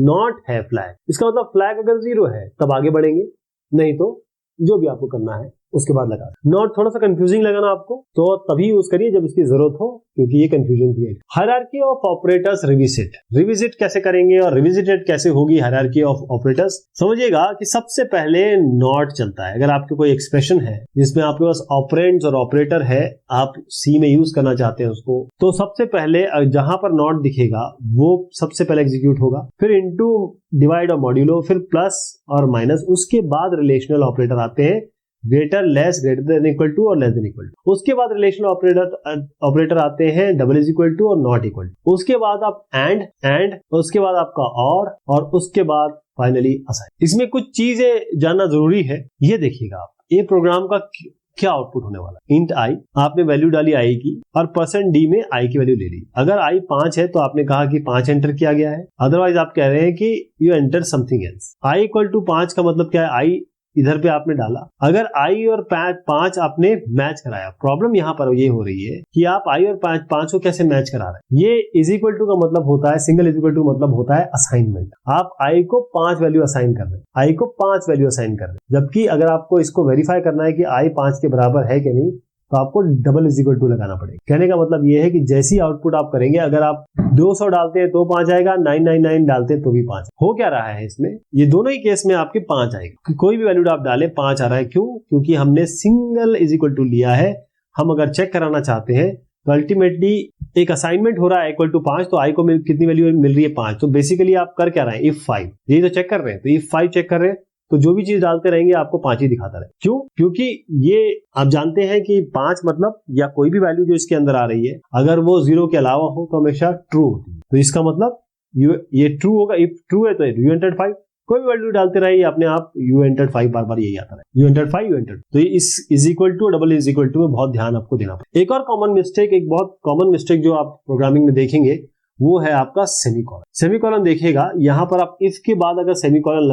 नॉट है फ्लैग, इसका मतलब फ्लैग अगर 0 है तब आगे बढ़ेंगे, नहीं तो जो भी आपको करना है उसके बाद लगा। नॉट थोड़ा सा कंफ्यूजिंग लगा ना आपको, तो तभी यूज करिए जब इसकी जरूरत हो, क्योंकि ये confusion create. Hierarchy of operators revisit कैसे करेंगे और रिविजिटेड कैसे होगी हायरार्की ऑफ ऑपरेटर्स? समझिएगा कि सबसे पहले नॉट चलता है। अगर आपके कोई एक्सप्रेशन है जिसमें आपके पास ऑपरेंड्स और ऑपरेटर है, आप सी में यूज करना चाहते हैं उसको, तो सबसे पहले जहां पर नॉट दिखेगा वो सबसे पहले एग्जीक्यूट होगा, फिर इनटू, डिवाइड और मॉड्यूलो, फिर प्लस और माइनस, उसके बाद रिलेशनल ऑपरेटर आते हैं, greater, less, greater than equal to और लेस देन इक्वल टू। उसके बाद रिलेशनल ऑपरेटर आते हैं डबल इज इक्वल टू और नॉट इक्वल टू। उसके बाद आप एंड, उसके बाद आपका और उसके बाद फाइनली असाइन। इसमें कुछ चीजें जानना जरूरी है, ये देखिएगा आप, ये प्रोग्राम का क्या आउटपुट होने वाला है। इंट आई, आपने वैल्यू डाली आई की और %d में आई की वैल्यू ले ली। अगर आई 5 है तो आपने कहा कि 5 एंटर किया गया है, अदरवाइज आप कह रहे हैं कि you enter something else. I equal to 5 का मतलब क्या है, आई इधर पे आपने डाला। अगर आई और 5 आपने मैच कराया, प्रॉब्लम यहां पर ये हो रही है कि आप आई और 5 को कैसे मैच करा रहे हैं। ये इज इक्वल टू का मतलब होता है, सिंगल इज इक्वल टू मतलब होता है असाइनमेंट। आप आई को 5 वैल्यू असाइन कर रहे हैं, आई को 5 वैल्यू असाइन कर रहे हैं, जबकि अगर आपको इसको वेरीफाई करना है कि आई 5 के बराबर है कि नहीं, तो आपको डबल इज इक्वल टू लगाना पड़ेगा। कहने का मतलब ये है कि जैसी आउटपुट आप करेंगे, अगर आप 200 डालते हैं तो 5 आएगा, 999 डालते हैं तो भी 5। हो क्या रहा है इसमें, ये दोनों ही केस में आपके 5 आएगा। कोई भी वैल्यू आप डालें 5 आ रहा है, क्यों? क्योंकि हमने सिंगल इज इक्वल टू लिया है। हम अगर चेक कराना चाहते हैं तो अल्टीमेटली एक असाइनमेंट हो रहा है इक्वल टू 5, तो आई को कितनी वैल्यू मिल रही है, 5। तो बेसिकली आप कर क्या रहे हैं, इफ 5, यही तो चेक कर रहे हैं। तो इफ 5 चेक कर रहे हैं तो जो भी चीज डालते रहेंगे आपको 5 ही दिखाता रहे। क्यों? क्योंकि ये आप जानते हैं कि 5 मतलब, या कोई भी वैल्यू जो इसके अंदर आ रही है, अगर वो 0 के अलावा हो तो हमेशा ट्रू होती है। तो इसका मतलब ये ट्रू होगा। इफ ट्रू है तो यू एंटर्ड 5, कोई भी वैल्यू डालते रहिए अपने आप, यू एंटर्ड 5 बार बार यही आता है, यू एंटर्ड 5, यू एंटर्ड। तो इस is equal to double is equal to में बहुत ध्यान आपको देना पड़ेगा। एक और कॉमन मिस्टेक, एक बहुत कॉमन मिस्टेक जो आप प्रोग्रामिंग में देखेंगे, वो है आपका सेमीकोलन। सेमीकोलन देखिएगा, यहाँ पर आप इफ के बाद अगर सेमीकोलन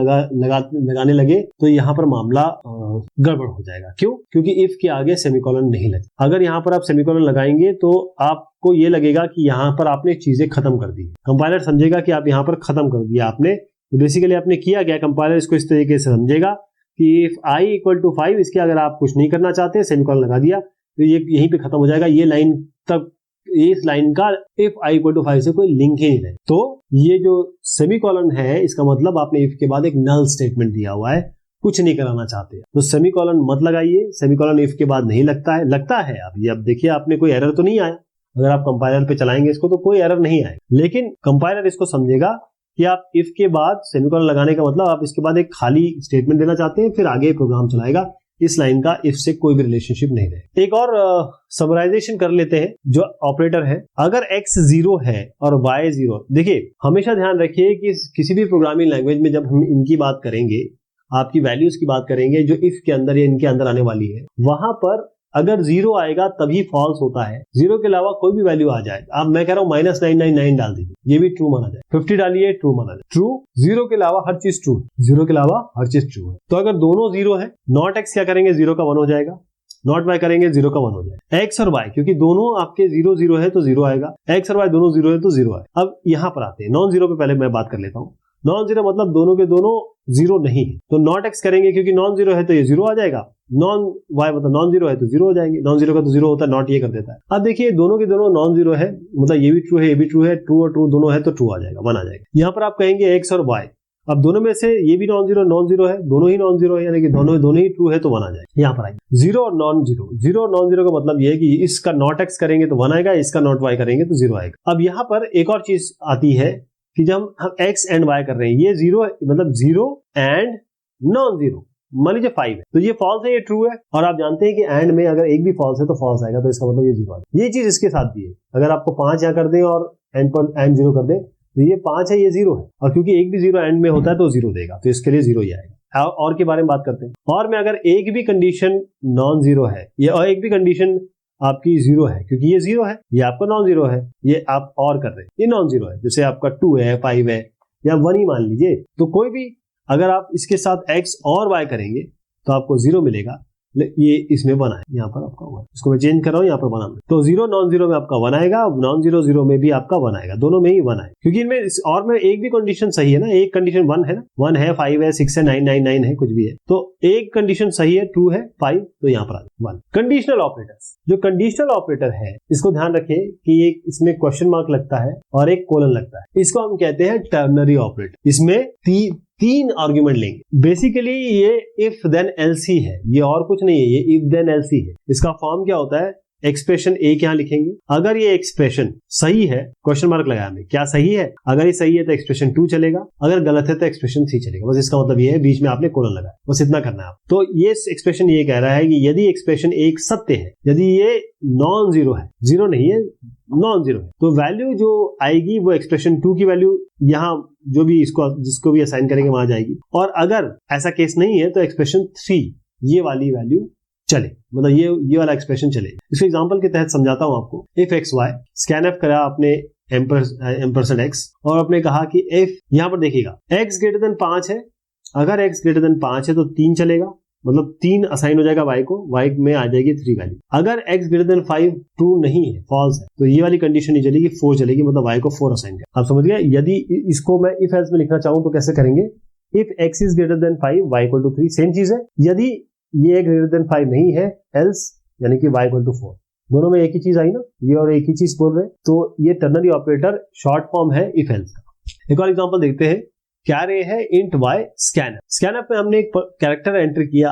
लगाने लगे तो यहाँ पर मामला गड़बड़ हो जाएगा। क्यों? क्योंकि इफ के आगे सेमीकोलन नहीं लगे। अगर यहाँ पर आप सेमीकोलन लगाएंगे तो आपको ये लगेगा कि यहाँ पर आपने चीजें खत्म कर दी। कंपाइलर समझेगा कि आप यहाँ पर खत्म कर दिया आपने। तो बेसिकली आपने किया गया, कंपाइलर इसको इस तरीके से समझेगा कि इफ i इक्वल टू 5, इसके अगर आप कुछ नहीं करना चाहते, सेमीकोलन लगा दिया तो ये यहीं पे खत्म हो जाएगा। ये लाइन तक, इस लाइन का इफ i इक्वल टू 5 से कोई लिंक ही नहीं है। तो ये जो सेमीकोलन है, इसका मतलब आपने इफ के बाद एक नल स्टेटमेंट दिया हुआ है, कुछ नहीं कराना चाहते, तो सेमीकोलन मत लगाइए। सेमीकोलन इफ के बाद नहीं लगता है, लगता है अब देखिए आपने कोई एरर तो नहीं आया। अगर आप कंपाइलर पे चलाएंगे इसको तो कोई एरर नहीं आएगा, लेकिन कंपाइलर इसको समझेगा कि आप इफ के बाद सेमीकोलन लगाने का मतलब आप इसके बाद एक खाली स्टेटमेंट देना चाहते हैं, फिर आगे प्रोग्राम चलाएगा। इस लाइन का इफ से कोई भी रिलेशनशिप नहीं रहे। एक और समराइजेशन कर लेते हैं जो ऑपरेटर है। अगर x 0 है और y 0, देखिए हमेशा ध्यान रखिए कि किसी भी प्रोग्रामिंग लैंग्वेज में जब हम इनकी बात करेंगे, आपकी वैल्यूज की बात करेंगे जो इफ के अंदर या इनके अंदर आने वाली है, वहां पर अगर 0 आएगा तभी फॉल्स होता है। 0 के अलावा कोई भी वैल्यू आ जाए, अब मैं कह रहा हूं -999 डाल दीजिए, ये भी ट्रू माना जाए। 50 डालिए, ट्रू माना जाए। ट्रू, 0 के अलावा हर चीज ट्रू, 0 के अलावा हर चीज ट्रू है। तो अगर दोनों 0 है, नॉट x क्या करेंगे, 0 का 1 हो जाएगा। नॉट y करेंगे, 0 का 1 हो जाएगा। x और y, क्योंकि दोनों आपके 0 0 है तो 0 आएगा, x और y दोनों 0 है तो 0 आएगा। अब यहां पर आते हैं नॉन जीरो पे, पहले मैं बात कर लेता हूं। नॉन जीरो मतलब दोनों के दोनों 0 नहीं है, तो नॉट x करेंगे, क्योंकि नॉन जीरो है तो ये 0 आ जाएगा। नॉन y मतलब नॉन जीरो है तो 0 हो जाएंगे। नॉन जीरो का तो 0 होता है, नॉट ये कर देता है। अब देखिए दोनों के दोनों नॉन जीरो है, मतलब ये भी ट्रू है, ये भी ट्रू है, ट्रू और ट्रू दोनों है तो ट्रू आ जाएगा, 1 आ जाएगा। यहाँ पर आप कहेंगे x और y, अब दोनों में से ये भी नॉन जीरो है, दोनों ही नॉन जीरो है, यानी कि दोनों ही ट्रू है तो 1 आ जाएगा। यहाँ पर आएगा 0 और नॉन जीरो। 0 और नॉन जीरो का मतलब ये है कि इसका नॉट x करेंगे तो 1 आएगा, इसका नॉट y करेंगे तो 0 आएगा। अब यहाँ पर एक और चीज आती है कि जब हम x एंड y कर रहे हैं, ये 0 मतलब 0 एंड नॉन जीरो, मान लीजिए 5 है तो ये फॉल्स है, ये ट्रू है। और आप जानते हैं कि एंड में अगर एक भी फॉल्स है तो फॉल्स आएगा, तो इसका मतलब ये 0 आएगा। ये चीज इसके साथ भी है। अगर आपको 5 यहाँ कर दें और एंड पर एंड 0 कर दें तो ये 5 है, ये 0 है, और क्योंकि एक भी 0 एंड में होता है तो 0 देगा, तो इसके लिए 0 ही आएगा। और के बारे में बात करते हैं। और में अगर एक भी कंडीशन नॉन जीरो है, ये और एक भी कंडीशन आपकी 0 है, क्योंकि ये 0 है, ये आपका नॉन जीरो है, ये आप और कर रहे हैं, ये नॉन जीरो है। जैसे आपका 2 है, 5 है या 1 ही मान लीजिए, तो कोई भी अगर आप इसके साथ x और y करेंगे तो आपको 0 मिलेगा। ये इसमें 1 है, यहाँ पर आपका 1, इसको मैं चेंज कर रहा हूँ, यहाँ पर 1 है, तो 0 नॉन जीरो में आपका 1 आएगा, नॉन जीरो 0 में भी आपका 1 आएगा, दोनों में ही 1 आएगा, क्योंकि इनमें और में एक भी कंडीशन सही है ना। एक कंडीशन 1 है ना, 1 है, 5 है, 6 है, 999 है, कुछ भी है, तो एक कंडीशन सही है, 2 है, 5, तो यहाँ पर आ गया 1। कंडीशनल ऑपरेटर्स, जो कंडीशनल ऑपरेटर है इसको ध्यान रखें कि एक इसमें क्वेश्चन मार्क लगता है और एक कोलन लगता है, इसको हम कहते हैं टर्नरी ऑपरेटर। इसमें तीन आर्ग्यूमेंट लेंगे। बेसिकली ये इफ देन एल्स ही है, ये और कुछ नहीं है, ये इफ देन एल्स ही है। इसका फॉर्म क्या होता है, एक्सप्रेशन एक यहाँ लिखेंगे, अगर ये एक्सप्रेशन सही है, क्वेश्चन मार्क लगाया हमने, क्या सही है, अगर ये सही है तो एक्सप्रेशन 2 चलेगा, अगर गलत है तो एक्सप्रेशन 3 चलेगा। बस इसका मतलब ये है, बीच में आपने कोलन लगाया, बस इतना करना है आप। तो ये एक्सप्रेशन ये कह रहा है कि यदि एक्सप्रेशन एक सत्य है, यदि ये नॉन जीरो है, जीरो नहीं है, नॉन जीरो है, तो वैल्यू जो आएगी वो एक्सप्रेशन 2 की वैल्यू यहाँ जो भी इसको जिसको भी असाइन करेंगे वहां जाएगी। और अगर ऐसा केस नहीं है तो एक्सप्रेशन 3 ये वाली वैल्यू चले, मतलब ये वाला एक्सप्रेशन चले। इसको एग्जांपल के तहत समझाता हूं आपको। If X Y, scan F करा आपने एम्परसेंड एक्स, और आपने कहा कि इफ, यहां पर देखिएगा x ग्रेटर देन 5 है, अगर x ग्रेटर देन 5 है तो 3 चलेगा, मतलब 3 असाइन हो जाएगा y को, y में आ जाएगी 3 वैल्यू। अगर x ग्रेटर देन 5 ट्रू नहीं है, फॉल्स है, तो ये वाली कंडीशन नहीं चलेगी, 4 चलेगी, मतलब y को 4 असाइन कर। आप समझ गए। यदि इसको मैं इफ एल्स में लिखना चाहूं तो कैसे करेंगे, if x is greater than 5 y equal to 3, same चीज है। यदि ये ग्रेटर देन 5 नहीं है, एल्स यानी कि y इक्वल टू 4, दोनों में एक ही चीज आई ना, ये और एक ही चीज बोल रहे हैं, तो ये टर्नरी ऑपरेटर शॉर्ट फॉर्म है इफ एल्स का। एक और एग्जांपल देखते हैं। क्या रे है इंट y स्कैनर। स्कैनर पे हमने एक कैरेक्टर एंटर किया,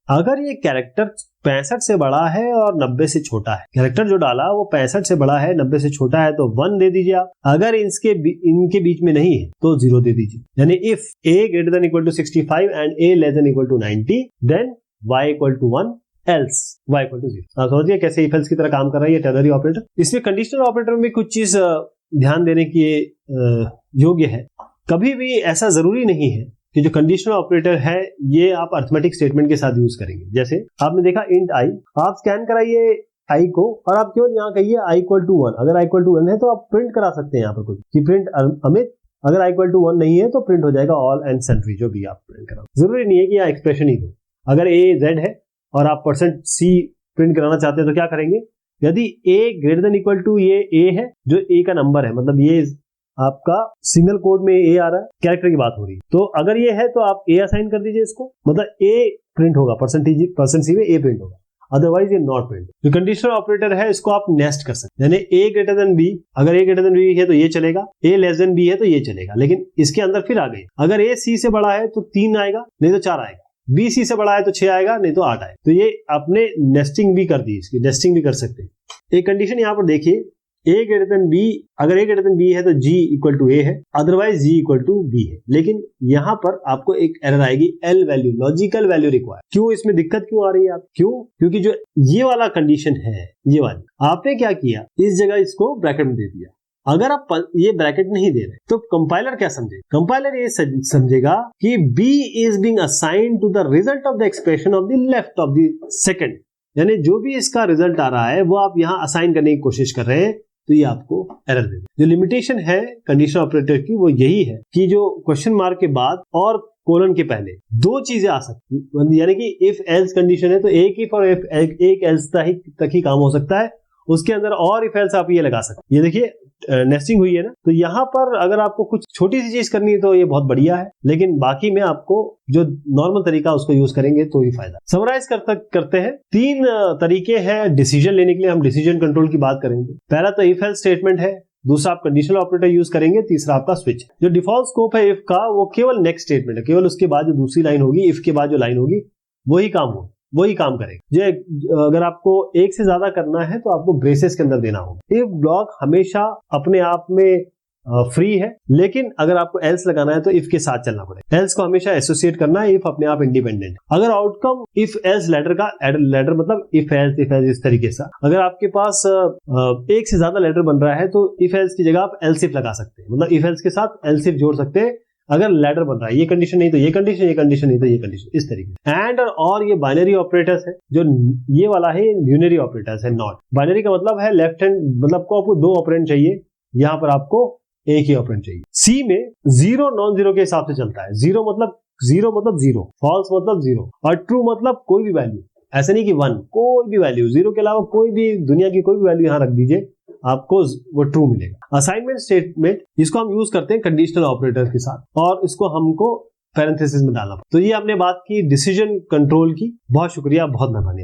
अगर ये कैरेक्टर 65 से बड़ा है और 90 से छोटा है, कैरेक्टर जो डाला वो 65 से बड़ा है, 90 से छोटा है, तो 1 दे दीजिए आप। अगर इनके बीच में नहीं है तो 0 दे दीजिए। यानी if a greater than equal to 65 and a less than equal to 90, then y equal to 1, else y equal to 0। आप समझिए कैसे इफ एल्स की तरह काम कर रहा है ये टर्नरी ऑपरेटर। इसमें कंडीशनल ऑपरेटर में कुछ चीज ध्यान देने की योग्य है। कभी भी ऐसा जरूरी नहीं है कि जो कंडीशनल ऑपरेटर है ये आप अरिथमेटिक स्टेटमेंट के साथ यूज करेंगे। जैसे आपने देखा इंट i, आप स्कैन कराइए आई को और आप केवल यहाँ कहिए i इक्वल टू 1। अगर i इक्वल टू 1 है तो आप प्रिंट करा सकते हैं यहाँ पर कुछ कि प्रिंट अमित। अगर i इक्वल टू 1 नहीं है तो प्रिंट हो जाएगा ऑल एंड सन्ड्री, जो भी आप प्रिंट कराओ। जरूरी नहीं है कि यहाँ एक्सप्रेशन ही दो। अगर a z है और आप %c प्रिंट कराना चाहते हैं तो क्या करेंगे, यदि a greater than equal to ये a है, जो a का नंबर है, मतलब ये आपका सिंगल कोड में a आ रहा है, कैरेक्टर की बात हो रही है, तो अगर ये है तो आप a असाइन कर दीजिए इसको, मतलब a प्रिंट होगा, %c में a प्रिंट होगा, अदरवाइज ये नॉट प्रिंट। जो कंडीशनल ऑपरेटर है इसको आप नेस्ट कर सकते हैं, यानी a ग्रेटर देन b, अगर a ग्रेटर देन b है तो ये चलेगा, a लेस देन b है तो ये चलेगा, लेकिन इसके अंदर फिर आ गई, अगर a c से बड़ा है तो 3 आएगा, नहीं तो 4 आएगा, b c से बड़ा है तो 6 आएगा, नहीं तो 8 आएगा। तो ये आपने नेस्टिंग भी कर दी, इसकी नेस्टिंग भी कर सकते हैं। एक कंडीशन यहाँ पर देखिए, a ग्रेटर देन b, अगर a ग्रेटर देन b है तो g इक्वल टू a है, otherwise g equal to b है। लेकिन यहाँ पर आपको एक एरर आएगी, l value, logical value require. क्यों, इसमें दिक्कत क्यों आ रही है आप, क्यों? क्योंकि जो ये वाला कंडीशन है, ये वाली, आपने क्या किया, इस जगह इसको ब्रैकेट में दे दिया। अगर आप ये ब्रैकेट नहीं दे रहे तो कंपाइलर क्या समझेगा, कंपाइलर ये समझेगा कि b is being assigned to the result of the expression of the left of the second, यानी जो भी इसका रिजल्ट आ रहा है वो आप यहाँ असाइन करने की कोशिश कर रहे हैं, तो ये आपको एरर देगा। जो लिमिटेशन है कंडीशनल ऑपरेटर की वो यही है कि जो क्वेश्चन मार्क के बाद और कोलन के पहले दो चीजें आ सकती, यानी कि इफ एल्स कंडीशन है तो एक इफ और एक एल्स तक ही काम हो सकता है, उसके अंदर और इफ एल्स आप ये लगा सकते हैं। ये देखिए नेस्टिंग हुई है ना, तो यहाँ पर अगर आपको कुछ छोटी सी चीज करनी है तो ये बहुत बढ़िया है, लेकिन बाकी में आपको जो नॉर्मल तरीका उसको यूज करेंगे तो ही फायदा। समराइज करते हैं, 3 तरीके हैं डिसीजन लेने के लिए, हम डिसीजन कंट्रोल की बात करेंगे। पहला तो इफ एल्स स्टेटमेंट है, दूसरा आप कंडीशनल ऑपरेटर यूज करेंगे, तीसरा आपका स्विच। जो डिफॉल्ट स्कोप है इफ का वो केवल नेक्स्ट स्टेटमेंट है, केवल उसके बाद जो दूसरी लाइन होगी, इफ के बाद जो लाइन होगी वही काम करेगा। जो अगर आपको एक से ज्यादा करना है तो आपको ब्रेसेस के अंदर देना होगा। इफ ब्लॉक हमेशा अपने आप में फ्री है, लेकिन अगर आपको एल्स लगाना है तो इफ के साथ चलना पड़ेगा। एल्स को हमेशा एसोसिएट करना है, इफ अपने आप इंडिपेंडेंट। अगर आउटकम इफ एल्स लेटर का, लेटर मतलब इफ एल्स इस तरीके से, अगर आपके पास एक से ज्यादा लेटर बन रहा है तो इफ एल्स की जगह आप एल्स इफ लगा सकते हैं, मतलब इफ एल्स के साथ एल्स इफ जोड़ सकते हैं। अगर लैडर बन रहा है, ये कंडीशन नहीं तो ये कंडीशन, ये कंडीशन नहीं तो ये कंडीशन, इस तरीके। एंड और ये बाइनरी ऑपरेटर्स है, जो ये वाला है यूनरी ऑपरेटर्स है। नॉट बाइनरी का मतलब है लेफ्ट हैंड, मतलब आपको 2 ऑपरेंड चाहिए, यहाँ पर आपको एक ही ऑपरेंड चाहिए। सी में 0 नॉन जीरो के हिसाब से चलता है। जीरो मतलब जीरो, फॉल्स मतलब जीरो, और ट्रू मतलब कोई भी वैल्यू। ऐसा नहीं कि 1, कोई भी वैल्यू, जीरो के अलावा कोई भी दुनिया की कोई भी वैल्यू यहाँ रख दीजिए, आपको वो ट्रू मिलेगा। असाइनमेंट स्टेटमेंट, इसको हम यूज करते हैं कंडीशनल ऑपरेटर के साथ, और इसको हमको पैरेंथेसिस में डालना। तो ये हमने बात की डिसीजन कंट्रोल की। बहुत शुक्रिया, बहुत मेहरबानी।